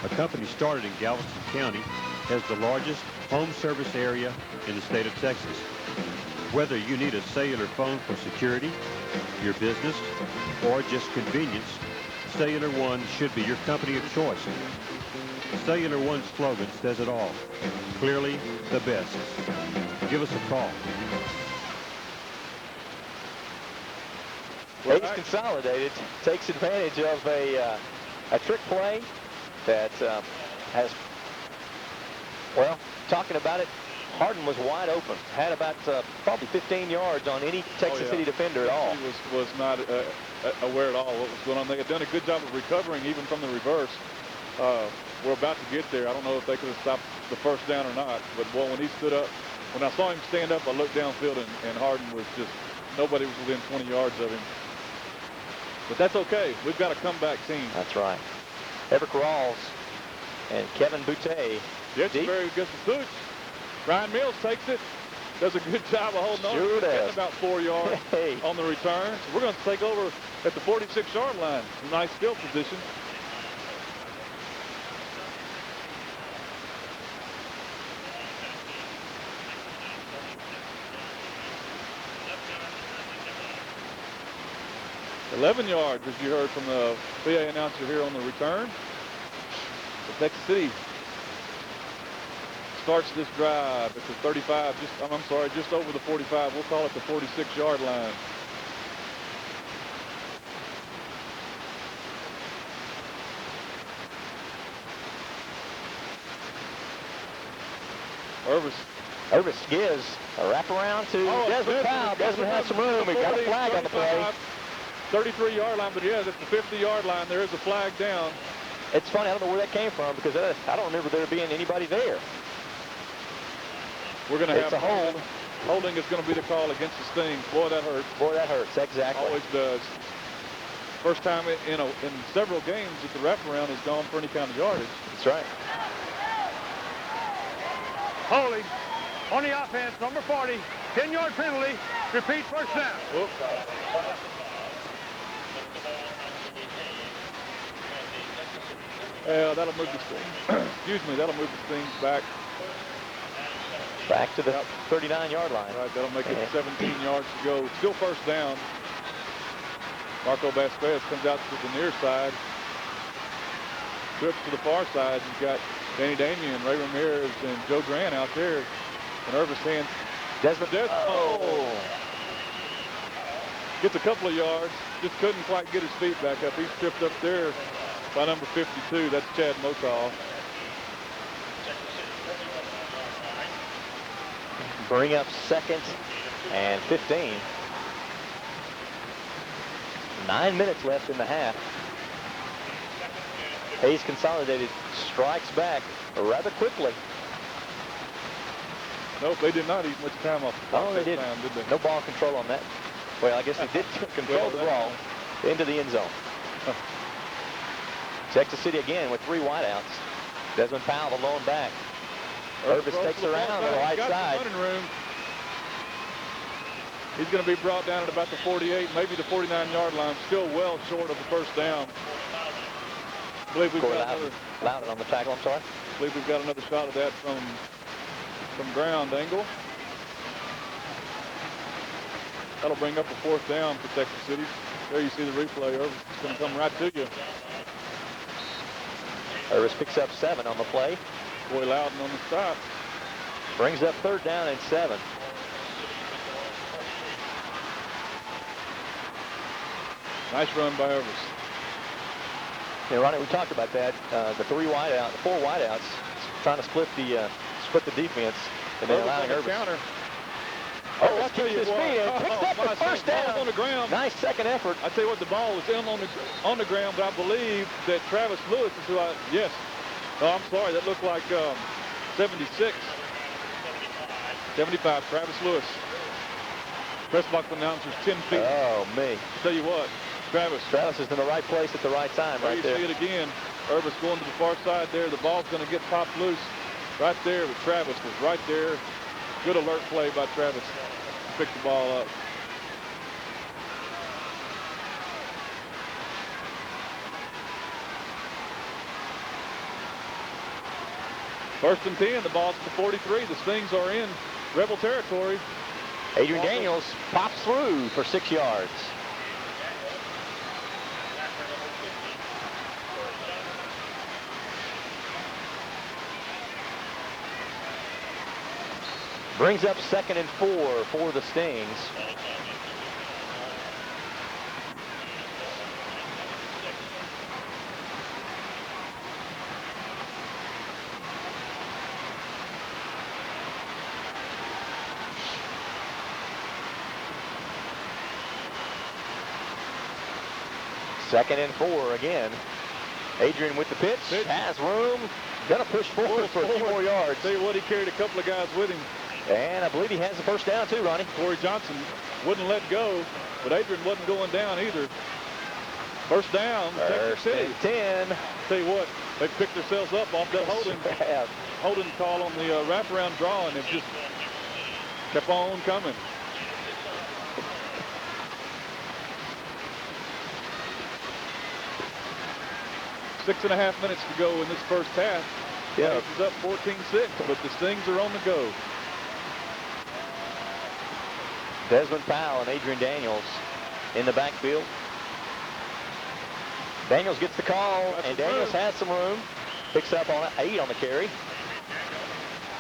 Speaker 3: a company started in Galveston County, has the largest home service area in the state of Texas. Whether you need a cellular phone for security, your business, or just convenience, Cellular One should be your company of choice. Cellular One's slogan says it all. Clearly the best. Give us a call.
Speaker 4: Hayes Consolidated takes advantage of a trick play that has, well, talking about it, Harden was wide open, had about probably 15 yards on any Texas City defender at all.
Speaker 1: He was not aware at all what was going on. They had done a good job of recovering even from the reverse. We're about to get there. I don't know if they could have stopped the first down or not, but boy, when he stood up, when I saw him stand up, I looked downfield and Harden was just, nobody was within 20 yards of him. But that's okay. We've got a comeback team.
Speaker 4: That's right. Everett Rawls and Kevin Boutte.
Speaker 1: Yes, very good for Boots. Ryan Mills takes it. Does a good job of holding on. Getting about 4 yards on the return. So we're going to take over at the 46-yard line. Nice field position. $11 yards, as you heard from the PA announcer here on the return. So Texas City starts this drive at the 35, just over the 45. We'll call it the 46-yard line.
Speaker 4: Irvis gives a wraparound to Desmond Powell. Desmond has some room. He got a flag on the play.
Speaker 1: 33-yard line, but yeah, that's the 50-yard line. There is a flag down.
Speaker 4: It's funny, I don't know where that came from because I don't remember there being anybody there.
Speaker 1: We're going to have a hold. Holding is going to be the call against the Sting. Boy, that hurts.
Speaker 4: Boy, that hurts. Exactly.
Speaker 1: Always does. First time in several games that the wraparound has gone for any kind of yardage.
Speaker 4: That's right.
Speaker 5: Holding on the offense, number 40, 10-yard penalty. Repeat, first down.
Speaker 1: Whoop. That'll move the Sting. Excuse me, that'll move the Sting back.
Speaker 4: Back to the 39-yard line.
Speaker 1: Right, that'll make it 17 yards to go. Still first down. Marco Vasquez comes out to the near side. Trips to the far side. You've got Danny Damian, Ray Ramirez, and Joe Grant out there. And Irvis hands.
Speaker 4: Desmond.
Speaker 1: Oh. Gets a couple of yards. Just couldn't quite get his feet back up. He's tripped up there by number 52. That's Chad Mokal.
Speaker 4: Bring up 2nd and 15. 9 minutes left in the half. Hayes Consolidated strikes back rather quickly.
Speaker 1: Nope, they did not eat much time off the clock
Speaker 4: they
Speaker 1: that
Speaker 4: didn't.
Speaker 1: time, did they?
Speaker 4: No ball control on that. Well, I guess they did control the ball into the end zone. Texas City again with 3 wideouts. Desmond Powell, the lone back. Urban takes around on the right side.
Speaker 1: Running room. He's going to be brought down at about the 48, maybe the 49-yard line. Still well short of the first down. I believe we've got another.
Speaker 4: Loudon on the tackle, I'm sorry.
Speaker 1: I believe we've got another shot of that from ground angle. That'll bring up a 4th down for Texas City. There you see the replay. Irvis is going to come right to you.
Speaker 4: Irvis picks up 7 on the play.
Speaker 1: Boy Loudon on the stop.
Speaker 4: Brings up 3rd down and 7.
Speaker 1: Nice run by Irvis.
Speaker 4: Yeah, Ronnie, we talked about that. The 4 wideouts, trying to split the defense, and then allowing Irvis.
Speaker 1: Counter.
Speaker 4: Oh, that's keeps his feet and picks up the first down.
Speaker 1: On the ground.
Speaker 4: Nice second effort.
Speaker 1: I tell you what, the ball was in on the ground, but I believe that Travis Lewis is who yes. Oh, I'm sorry, that looked like 76. 75, Travis Lewis. Press box announcers 10 feet.
Speaker 4: Oh, me.
Speaker 1: Tell you what, Travis
Speaker 4: is in the right place at the right time right there.
Speaker 1: You see it again. Irvis going to the far side there. The ball's going to get popped loose right there, but Travis was right there. Good alert play by Travis. Picked the ball up. First and 10, the ball's at the 43. The Stings are in Rebel territory.
Speaker 4: Adrian Daniels pops through for 6 yards. Brings up 2nd and 4 for the Stings. Second and 4 again. Adrian with the pitch. Has room. Gonna push forward for a few more yards.
Speaker 1: Tell you what, he carried a couple of guys with him.
Speaker 4: And I believe he has the first down too, Ronnie.
Speaker 1: Corey Johnson wouldn't let go, but Adrian wasn't going down either. First down, Texas City.
Speaker 4: 10.
Speaker 1: Tell you what, they picked themselves up off that holding call on the wraparound draw, and it just kept on coming. Six and a half minutes to go in this first half.
Speaker 4: Yeah.
Speaker 1: It's up 14-6, but the Stings are on the go.
Speaker 4: Desmond Powell and Adrian Daniels in the backfield. Daniels gets the call, and Daniels has some room. Picks up on 8 on the carry.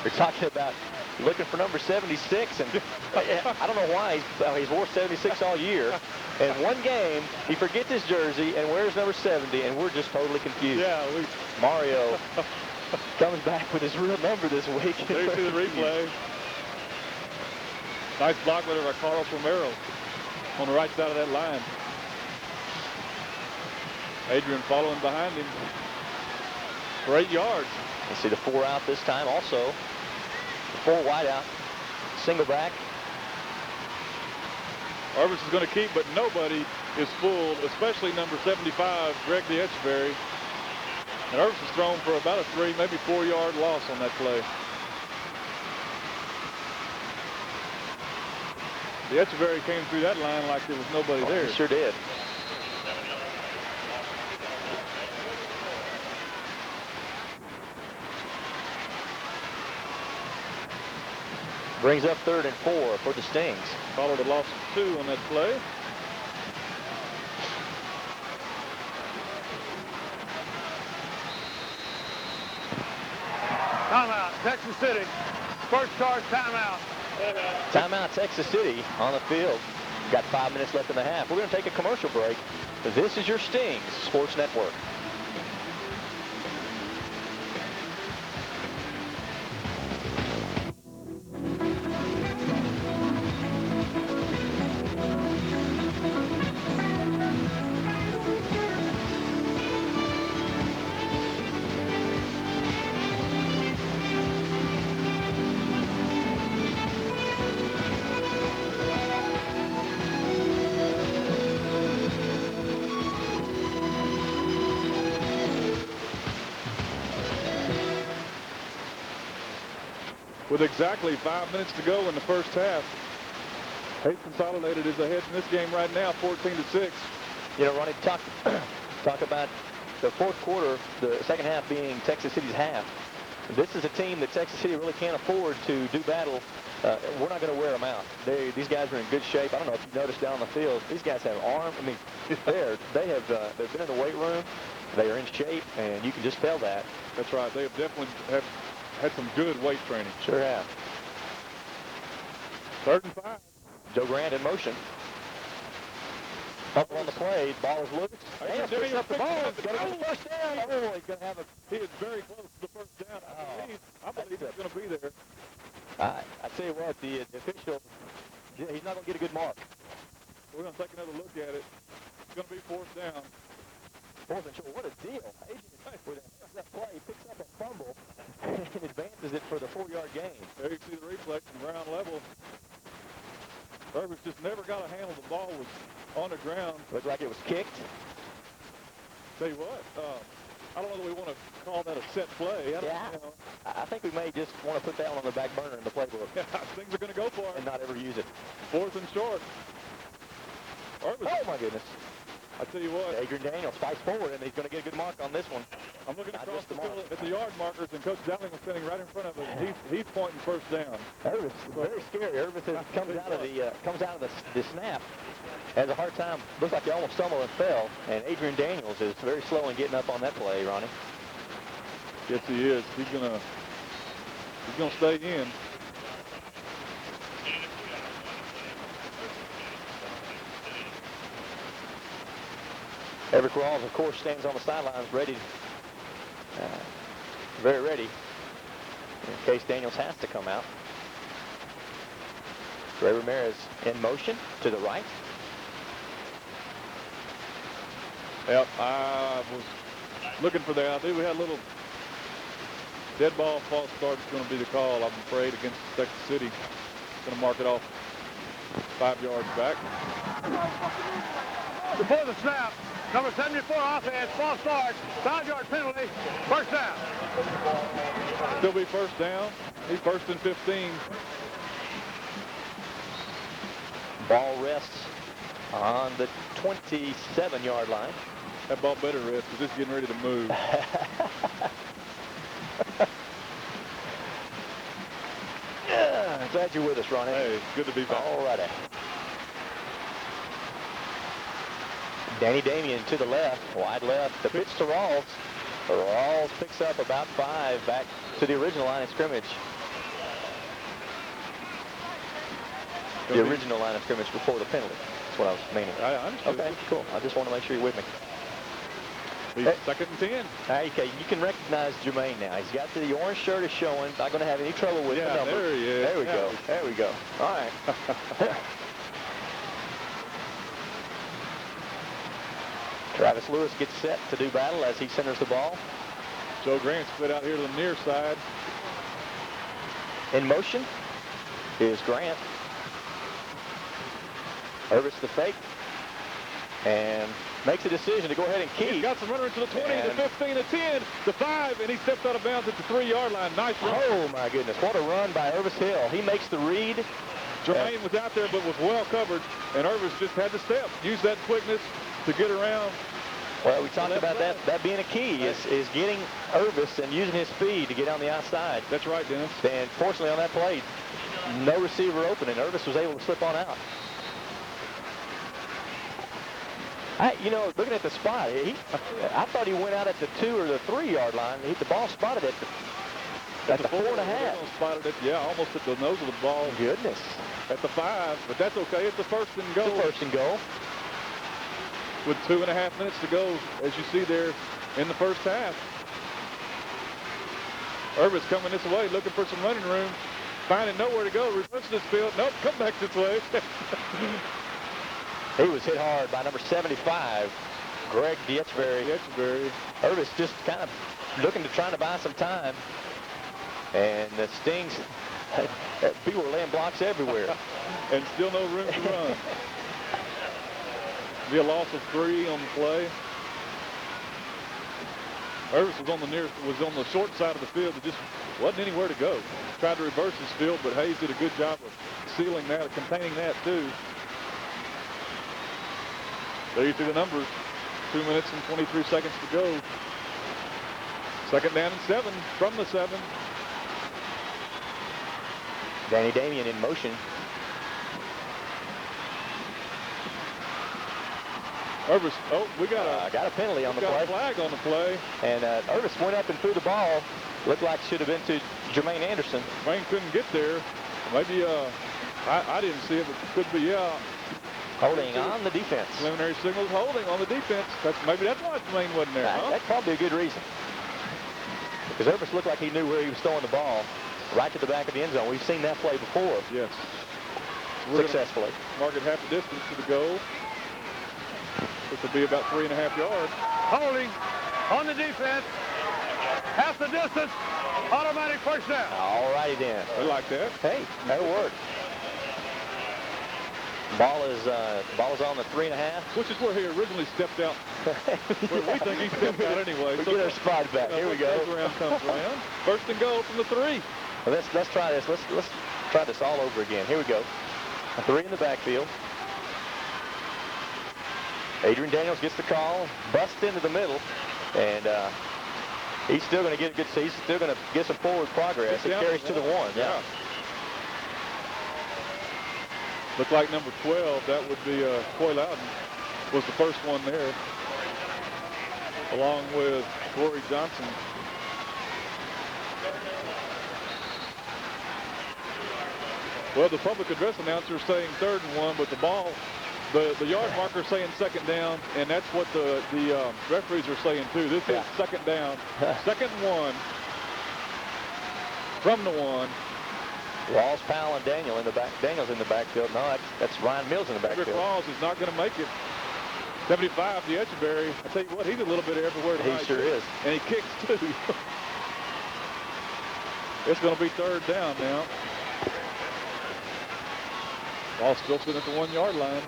Speaker 4: We're talking about looking for number 76, and I don't know why he's wore 76 all year. In one game, he forgets his jersey and wears number 70, and we're just totally confused.
Speaker 1: Yeah,
Speaker 4: Mario comes back with his real number this week.
Speaker 1: There you see the replay. Nice block by Carlos Romero on the right side of that line. Adrian following behind him for 8 yards.
Speaker 4: You see the 4 out this time also. The 4 wide out. Single back.
Speaker 1: Irvis is going to keep, but nobody is fooled, especially number 75, Greg DeEcheverry. And Irvis has thrown for about a 3, maybe 4-yard loss on that play. DeEcheverry came through that line like there was nobody there.
Speaker 4: He sure did. Brings up 3rd and 4 for the Stings.
Speaker 1: Followed a loss of 2 on that play.
Speaker 5: Timeout, Texas City. First charge, timeout.
Speaker 4: Timeout, Texas City on the field. Got 5 minutes left in the half. We're going to take a commercial break. This is your Stings Sports Network.
Speaker 1: with exactly 5 minutes to go in the first half. Hayes Consolidated is ahead in this game right now, 14-6.
Speaker 4: You know, Ronnie, talk about the fourth quarter, the second half being Texas City's half. This is a team that Texas City really can't afford to do battle. We're not going to wear them out. These guys are in good shape. I don't know if you noticed down on the field, these guys have arms. I mean, they've been in the weight room. They are in shape, and you can just tell that.
Speaker 1: That's right. They have definitely had some good weight training.
Speaker 4: Sure have.
Speaker 1: 3rd and 5.
Speaker 4: Joe Grant in motion. Up on the play, ball is loose.
Speaker 1: Daniels
Speaker 4: Picks up the ball.
Speaker 1: He's
Speaker 4: Going to first down. Oh, he's going to have a.
Speaker 1: He is very close to the first down. I believe he's going to be there.
Speaker 4: I tell you what, the official, he's not going to get a good mark.
Speaker 1: We're going to take another look at it. It's going to be 4th down.
Speaker 4: 4th and short. What a deal. Adrian, with that play, he picks up a fumble and advances it for the 4-yard gain.
Speaker 1: There you see the replay from ground level. Irvis just never got a handle. The ball was on the ground.
Speaker 4: Looked like it was kicked.
Speaker 1: Tell you what, I don't know that we want to call that a set play.
Speaker 4: I think we may just want to put that one on the back burner in the playbook.
Speaker 1: Yeah, things are going to go for it.
Speaker 4: And not ever use it.
Speaker 1: 4th and short. Irvis,
Speaker 4: Oh, my goodness.
Speaker 1: I tell you what.
Speaker 4: Adrian Daniels fights forward, and he's going to get a good mark on this one.
Speaker 1: I'm looking across the field at the yard markers, and Coach Dowling was standing right in front of us. He's pointing first down.
Speaker 4: Irvis, very scary. Irvis comes out of the snap, has a hard time. Looks like he almost stumbled and fell. And Adrian Daniels is very slow in getting up on that play, Ronnie.
Speaker 1: Yes, he is. He's gonna stay in.
Speaker 4: Everett Rawls, of course, stands on the sidelines ready, very ready, in case Daniels has to come out. Ray Ramirez in motion to the right.
Speaker 1: Yep, I was looking for that. I think we had a little dead ball false start is going to be the call, I'm afraid, against Texas City. Going to mark it off 5 yards back.
Speaker 5: Before the snap, number 74 offense, false start, 5-yard penalty, first down.
Speaker 1: Still be first down. He's 1st and 15.
Speaker 4: Ball rests on the 27-yard line.
Speaker 1: That ball better rest because it's getting ready to move.
Speaker 4: Yeah, glad you're with us, Ronnie.
Speaker 1: Hey, it's good to be back.
Speaker 4: All righty. Danny Damian to the left, wide left, the pitch to Rawls. Rawls picks up about 5 back to the original line of scrimmage. The original line of scrimmage before the penalty. That's what I was meaning.
Speaker 1: I understand.
Speaker 4: Okay, cool. I just want to make sure you're with me.
Speaker 1: He's 2nd and 10.
Speaker 4: Okay, you can recognize Jermaine now. He's got the orange shirt is showing. Not going to have any trouble with the number.
Speaker 1: There he is.
Speaker 4: There we go. There we go. All right. Travis Lewis gets set to do battle as he centers the ball.
Speaker 1: Joe Grant split out here to the near side.
Speaker 4: In motion is Grant. Irvis the fake. And makes a decision to go ahead and keep.
Speaker 1: He's got some runner to the 20, the 15, the 10, the 5, and he steps out of bounds at the 3-yard line. Nice run.
Speaker 4: Oh, my goodness. What a run by Irvis Hill. He makes the read.
Speaker 1: Jermaine was out there but was well covered, and Irvis just had to step. Use that quickness to get around.
Speaker 4: Well, we talked about that being a key is getting Irvis and using his speed to get on the outside.
Speaker 1: That's right, Dennis.
Speaker 4: And fortunately on that play, no receiver open, and Irvis was able to slip on out. Looking at the spot, I thought he went out at the 2 or the 3-yard line. The ball spotted at the 4.5.
Speaker 1: Spotted it, almost at the nose of the ball.
Speaker 4: Goodness.
Speaker 1: At the 5, but that's okay. It's the 1st and goal.
Speaker 4: It's the 1st and goal.
Speaker 1: With 2.5 minutes to go, as you see there in the first half. Irvis coming this way, looking for some running room, finding nowhere to go. Reverses this field. Nope, come back this way.
Speaker 4: He was hit hard by number 75, Greg Dietschberry. Irvis just kind of looking to try to buy some time. And the Stings, people were laying blocks everywhere.
Speaker 1: And still no room to run. Be a loss of 3 on the play. Irvis was on the short side of the field. It just wasn't anywhere to go. Tried to reverse his field, but Hayes did a good job of sealing that, of containing that too. There you see the numbers. 2 minutes and 23 seconds to go. Second down and 7 from the 7.
Speaker 4: Danny Damian in motion.
Speaker 1: Irvis, oh, we got
Speaker 4: a penalty on the
Speaker 1: got
Speaker 4: play.
Speaker 1: A flag on the play.
Speaker 4: And Irvis went up and threw the ball. Looked like it should have been to Jermaine Anderson.
Speaker 1: Jermaine couldn't get there. Maybe, I didn't see it, but it could be, yeah.
Speaker 4: Holding on the defense.
Speaker 1: Preliminary signals holding on the defense. Maybe that's why Jermaine wasn't there, huh?
Speaker 4: That's probably a good reason. Because Irvis looked like he knew where he was throwing the ball. Right to the back of the end zone. We've seen that play before.
Speaker 1: Yes.
Speaker 4: Successfully.
Speaker 1: Mark it half the distance to the goal. This will be about 3.5 yards.
Speaker 5: Holding on the defense. Half the distance. Automatic first down.
Speaker 4: All righty then.
Speaker 1: I like that.
Speaker 4: Hey, that'll work. Ball is on the 3.5.
Speaker 1: Which is where he originally stepped out. Where we think he stepped out anyway.
Speaker 4: We get our spot back. Here we go.
Speaker 1: Comes around. First and goal from the 3.
Speaker 4: Well, let's try this. Let's try this all over again. Here we go. A 3 in the backfield. Adrian Daniels gets the call, busts into the middle, and he's still going to get a good. He's still going to get some forward progress. It carries to the 1. Yeah.
Speaker 1: Looked like number 12. That would be Coy Loudon. Was the first one there, along with Corey Johnson. Well, the public address announcer is saying 3rd and 1, but the ball, the yard marker saying 2nd down, and that's what the referees are saying too. This is 2nd down, 2nd and 1 from the 1.
Speaker 4: Walls, Powell, and Daniels in the backfield. No, that's Ryan Mills in the backfield.
Speaker 1: Rick Rawls is not going to make it. 75, the Etcheberry. I tell you what, he's a little bit everywhere tonight.
Speaker 4: He sure is.
Speaker 1: And he kicks too. It's going to be 3rd down now. Ball still sitting at the 1 yard line.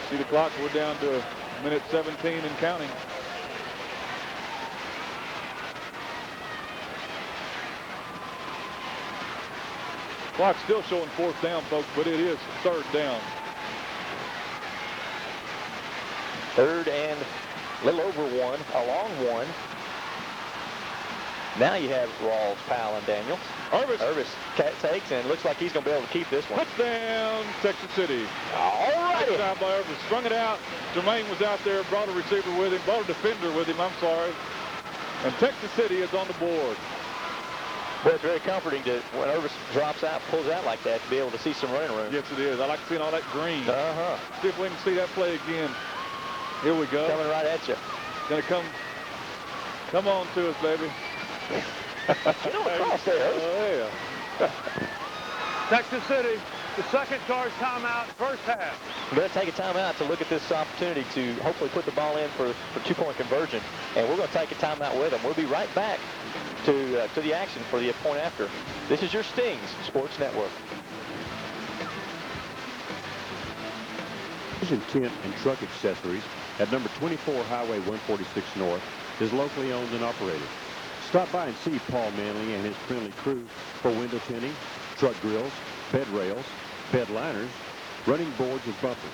Speaker 1: See the clock, we're down to minute 17 and counting. Clock's still showing 4th down, folks, but it is 3rd down.
Speaker 4: 3rd and a little over 1, a long 1. Now you have Rawls, Powell, and Daniels. Irvis takes and looks like he's going to be able to keep this one.
Speaker 1: Touchdown, Texas City.
Speaker 4: All right.
Speaker 1: Good job by Irvis. Strung it out. Jermaine was out there, brought a receiver with him, brought a defender with him, I'm sorry. And Texas City is on the board.
Speaker 4: Boy, it's very comforting to, when Irvis drops out, pulls out like that, to be able to see some running room.
Speaker 1: Yes, it is. I like seeing all that green.
Speaker 4: Uh-huh.
Speaker 1: See if we can see that play again. Here we go.
Speaker 4: Coming right at you.
Speaker 1: Gonna come on to us, baby.
Speaker 4: Get on across there.
Speaker 1: Oh, yeah.
Speaker 5: Texas City, the second charge timeout, first half.
Speaker 4: We're going to take a timeout to look at this opportunity to hopefully put the ball in for 2-point conversion. And we're going to take a timeout with them. We'll be right back to the action for the point after. This is your Stings Sports Network.
Speaker 3: Precision Tent and Truck Accessories at number 24 Highway 146 North is locally owned and operated. Stop by and see Paul Manley and his friendly crew for window tinting, truck grills, bed rails, bed liners, running boards and bumpers.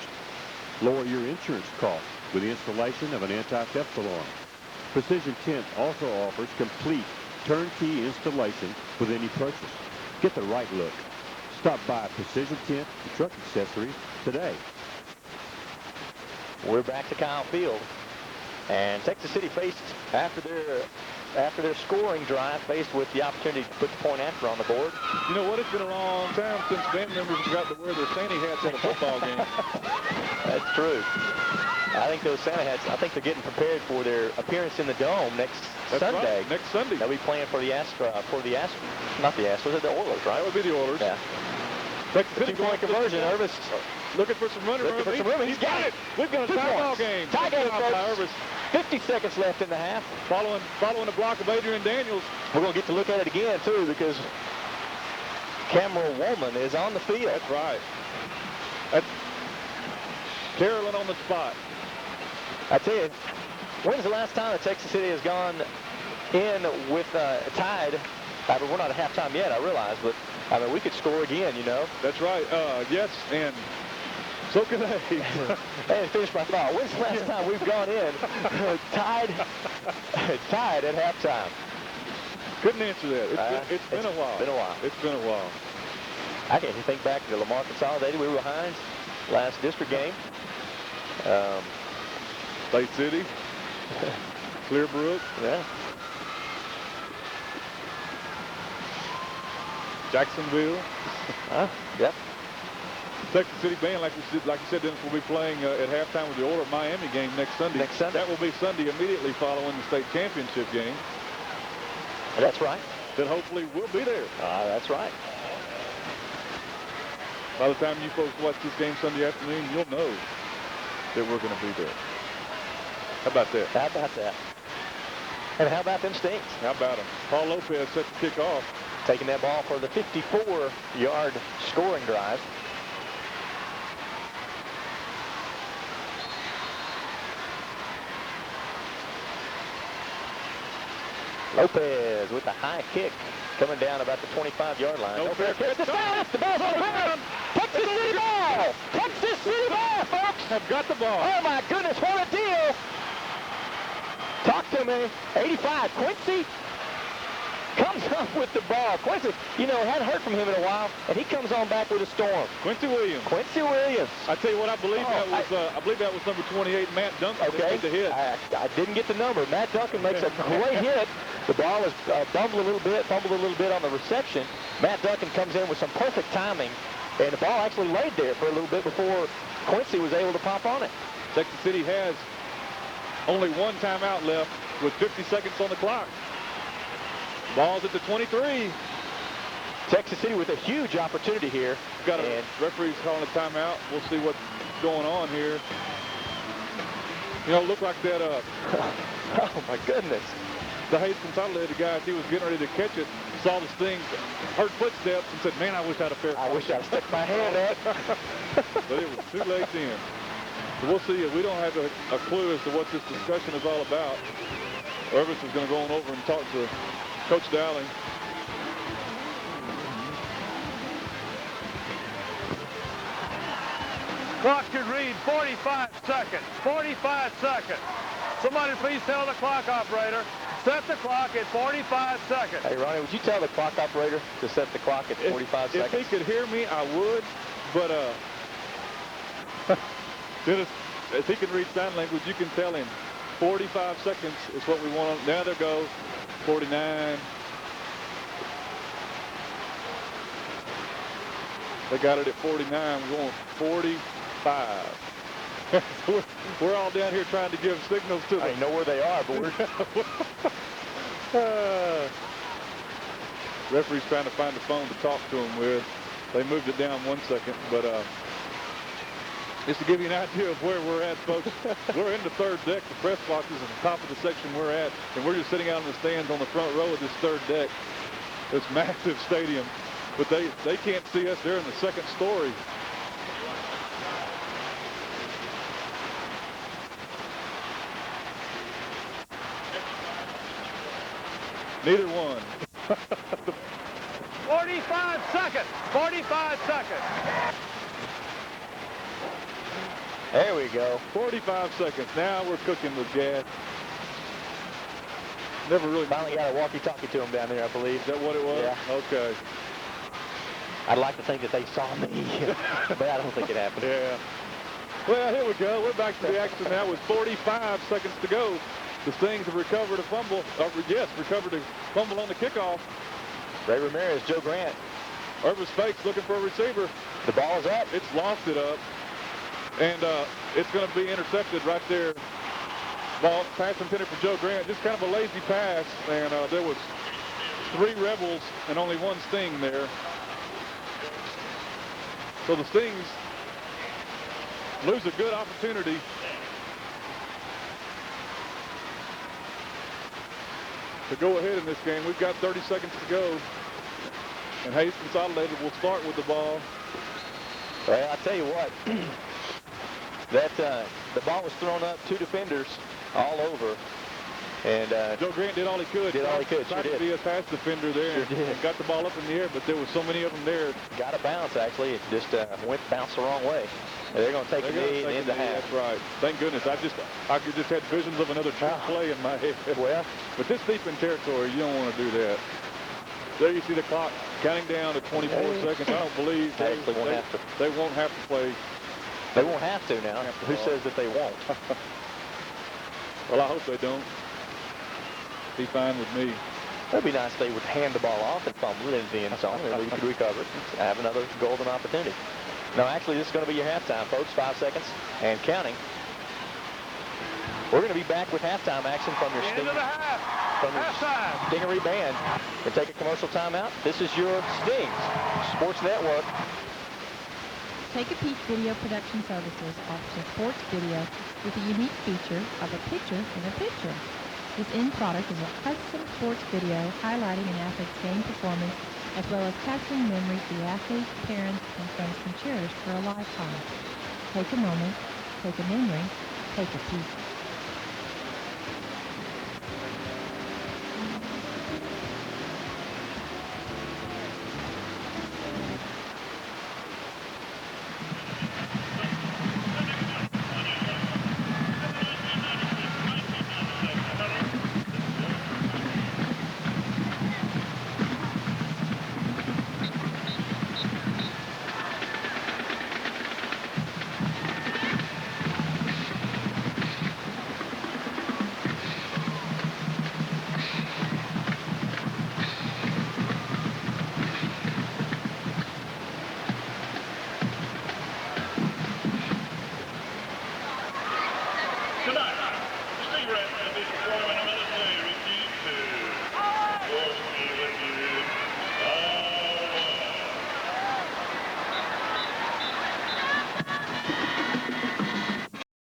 Speaker 3: Lower your insurance costs with the installation of an anti-theft alarm. Precision Tent also offers complete turnkey installation with any purchase. Get the right look. Stop by Precision Tent and Truck Accessories today.
Speaker 4: We're back to Kyle Field. And Texas City faced, after their scoring drive, faced with the opportunity to put the point after on the board.
Speaker 1: You know what? It's been a long time since band members have got to wear their Santa hats at a football game.
Speaker 4: That's true. I think those Santa hats, I think they're getting prepared for their appearance in the Dome next Sunday.
Speaker 1: Right. Next Sunday.
Speaker 4: They'll be playing for the not the Astros, the Oilers, right?
Speaker 1: That would be the Oilers.
Speaker 4: Yeah.
Speaker 1: Texas City
Speaker 4: 2-point conversion. Irvis
Speaker 1: looking for some running room.
Speaker 4: He's got it.
Speaker 1: We've got a tie-ball game.
Speaker 4: Tie game, folks. 50 seconds left in the half.
Speaker 1: Following the block of Adrian Daniels.
Speaker 4: We're going to get to look at it again, too, because Cameron Woolman is on the field.
Speaker 1: That's right. That's Carolyn on the spot.
Speaker 4: I tell you, When's the last time that Texas City has gone in with tied? I mean, we're not at halftime yet, I realize, but I mean, we could score again, you know.
Speaker 1: That's right. Yes, and so can they.
Speaker 4: Hey, finish my thought. When's the last time we've gone in tied at halftime?
Speaker 1: Couldn't answer that. It's been a while. It's been a while.
Speaker 4: I can't even think back to Lamar Consolidated. We were behind last district game.
Speaker 1: State City, Clearbrook.
Speaker 4: Yeah.
Speaker 1: Jacksonville.
Speaker 4: Yep.
Speaker 1: Texas City band, like you said, Dennis, will be playing at halftime with the Order Miami game next Sunday. That will be Sunday immediately following the state championship game.
Speaker 4: That's right.
Speaker 1: That hopefully we'll be there.
Speaker 4: That's right.
Speaker 1: By the time you folks watch this game Sunday afternoon, you'll know that we're going to be there. How about that?
Speaker 4: How about that? And how about them Stinks?
Speaker 1: How about them? Paul Lopez set to kick off.
Speaker 4: Taking that ball for the 54-yard scoring drive. Lopez with the high kick coming down about the 25-yard line.
Speaker 1: No fair catch.
Speaker 4: The ball's on the ground. Texas City ball. Texas City ball, folks.
Speaker 1: Have got the ball.
Speaker 4: Oh, my goodness, what a deal. Talk to me. 85, Quincy comes up with the ball. Quincy, you know, hadn't heard from him in a while, and he comes on back with a storm.
Speaker 1: Quincy Williams.
Speaker 4: Quincy Williams.
Speaker 1: I tell you what, I believe that was number 28, Matt Duncan.
Speaker 4: Okay.
Speaker 1: That made the hit.
Speaker 4: I didn't get the number. Matt Duncan makes a great hit. The ball was fumbled a little bit on the reception. Matt Duncan comes in with some perfect timing, and the ball actually laid there for a little bit before Quincy was able to pop on it.
Speaker 1: Texas City has only one timeout left with 50 seconds on the clock. Ball's at the 23.
Speaker 4: Texas City with a huge opportunity here.
Speaker 1: Got a referee's calling a timeout. We'll see what's going on here. You know, it looked like that.
Speaker 4: Oh my goodness!
Speaker 1: The Hayes Consolidated guy, as he was getting ready to catch it, saw the sting, heard footsteps, and said, "Man, I wish I had a fair call."
Speaker 4: I wish I'd stuck my hand up.
Speaker 1: But it was too late then. So we'll see. We don't have a clue as to what this discussion is all about. Irvis is going to go on over and talk to Coach Dowling.
Speaker 5: Clock should read 45 seconds. 45 seconds. Somebody please tell the clock operator, set the clock at 45 seconds.
Speaker 4: Hey, Ronnie, would you tell the clock operator to set the clock at 45 seconds?
Speaker 1: If he could hear me, I would. But Dennis, if he can read sign language, you can tell him 45 seconds is what we want. Now there goes 49. They got it at 49. We're going 45. We're all down here trying to give signals to them.
Speaker 4: I know where they are, but we're...
Speaker 1: Referee's trying to find a phone to talk to him with. They moved it down 1 second, but just to give you an idea of where we're at, folks, we're in the third deck. The press box is at the top of the section we're at, and we're just sitting out in the stands on the front row of this third deck. This massive stadium, but they can't see us. They're in the second story. Neither one.
Speaker 5: 45 seconds. 45 seconds.
Speaker 4: There we go.
Speaker 1: 45 seconds. Now we're cooking with gas. Never really
Speaker 4: finally got a walkie-talkie to him down there, I believe.
Speaker 1: Is that what it was?
Speaker 4: Yeah.
Speaker 1: Okay.
Speaker 4: I'd like to think that they saw me, but I don't think it happened.
Speaker 1: Yeah. Well, here we go. We're back to the action now with 45 seconds to go. The Stings have recovered a fumble. Recovered a fumble on the kickoff.
Speaker 4: Ray Ramirez, Joe Grant.
Speaker 1: Irvis fakes looking for a receiver.
Speaker 4: The ball is up.
Speaker 1: It's lofted up. And it's going to be intercepted right there. Ball pass intended for Joe Grant. Just kind of a lazy pass. And there was 3 Rebels and only 1 Sting there. So the Stings lose a good opportunity. To go ahead in this game. We've got 30 seconds to go. And Hayes Consolidated will start with the ball.
Speaker 4: Well, I'll tell you what. The ball was thrown up, 2 defenders all over. And
Speaker 1: Joe Grant did all he could.
Speaker 4: Did all he could,
Speaker 1: Tried
Speaker 4: sure
Speaker 1: to
Speaker 4: did.
Speaker 1: be a pass defender there.
Speaker 4: Sure did.
Speaker 1: And got the ball up in the air, but there was so many of them there.
Speaker 4: Got a bounce, actually. It just bounced the wrong way. And they're going to take a knee and end the half.
Speaker 1: That's right. Thank goodness. I just had visions of another trick play in my head.
Speaker 4: Well,
Speaker 1: but this deep in territory, you don't want to do that. There you see the clock counting down to 24 seconds. I don't believe they won't have to play.
Speaker 4: They won't have to now. Who says that they won't?
Speaker 1: Well, I hope they don't. Be fine with me.
Speaker 4: That'd be nice if they would hand the ball off and fumble it into the end zone, and we could recover it and have another golden opportunity. No, actually, this is going to be your halftime, folks. 5 seconds and counting. We're going to be back with halftime action from your Stingery Band. We'll take a commercial timeout. This is your Stings Sports Network.
Speaker 7: Take a Peek Video Production Services offers sports video with the unique feature of a picture in a picture. This end product is a custom sports video highlighting an athlete's game performance, as well as capturing memories the athlete, parents, and friends can cherish for a lifetime. Take a moment, take a memory, take a peek.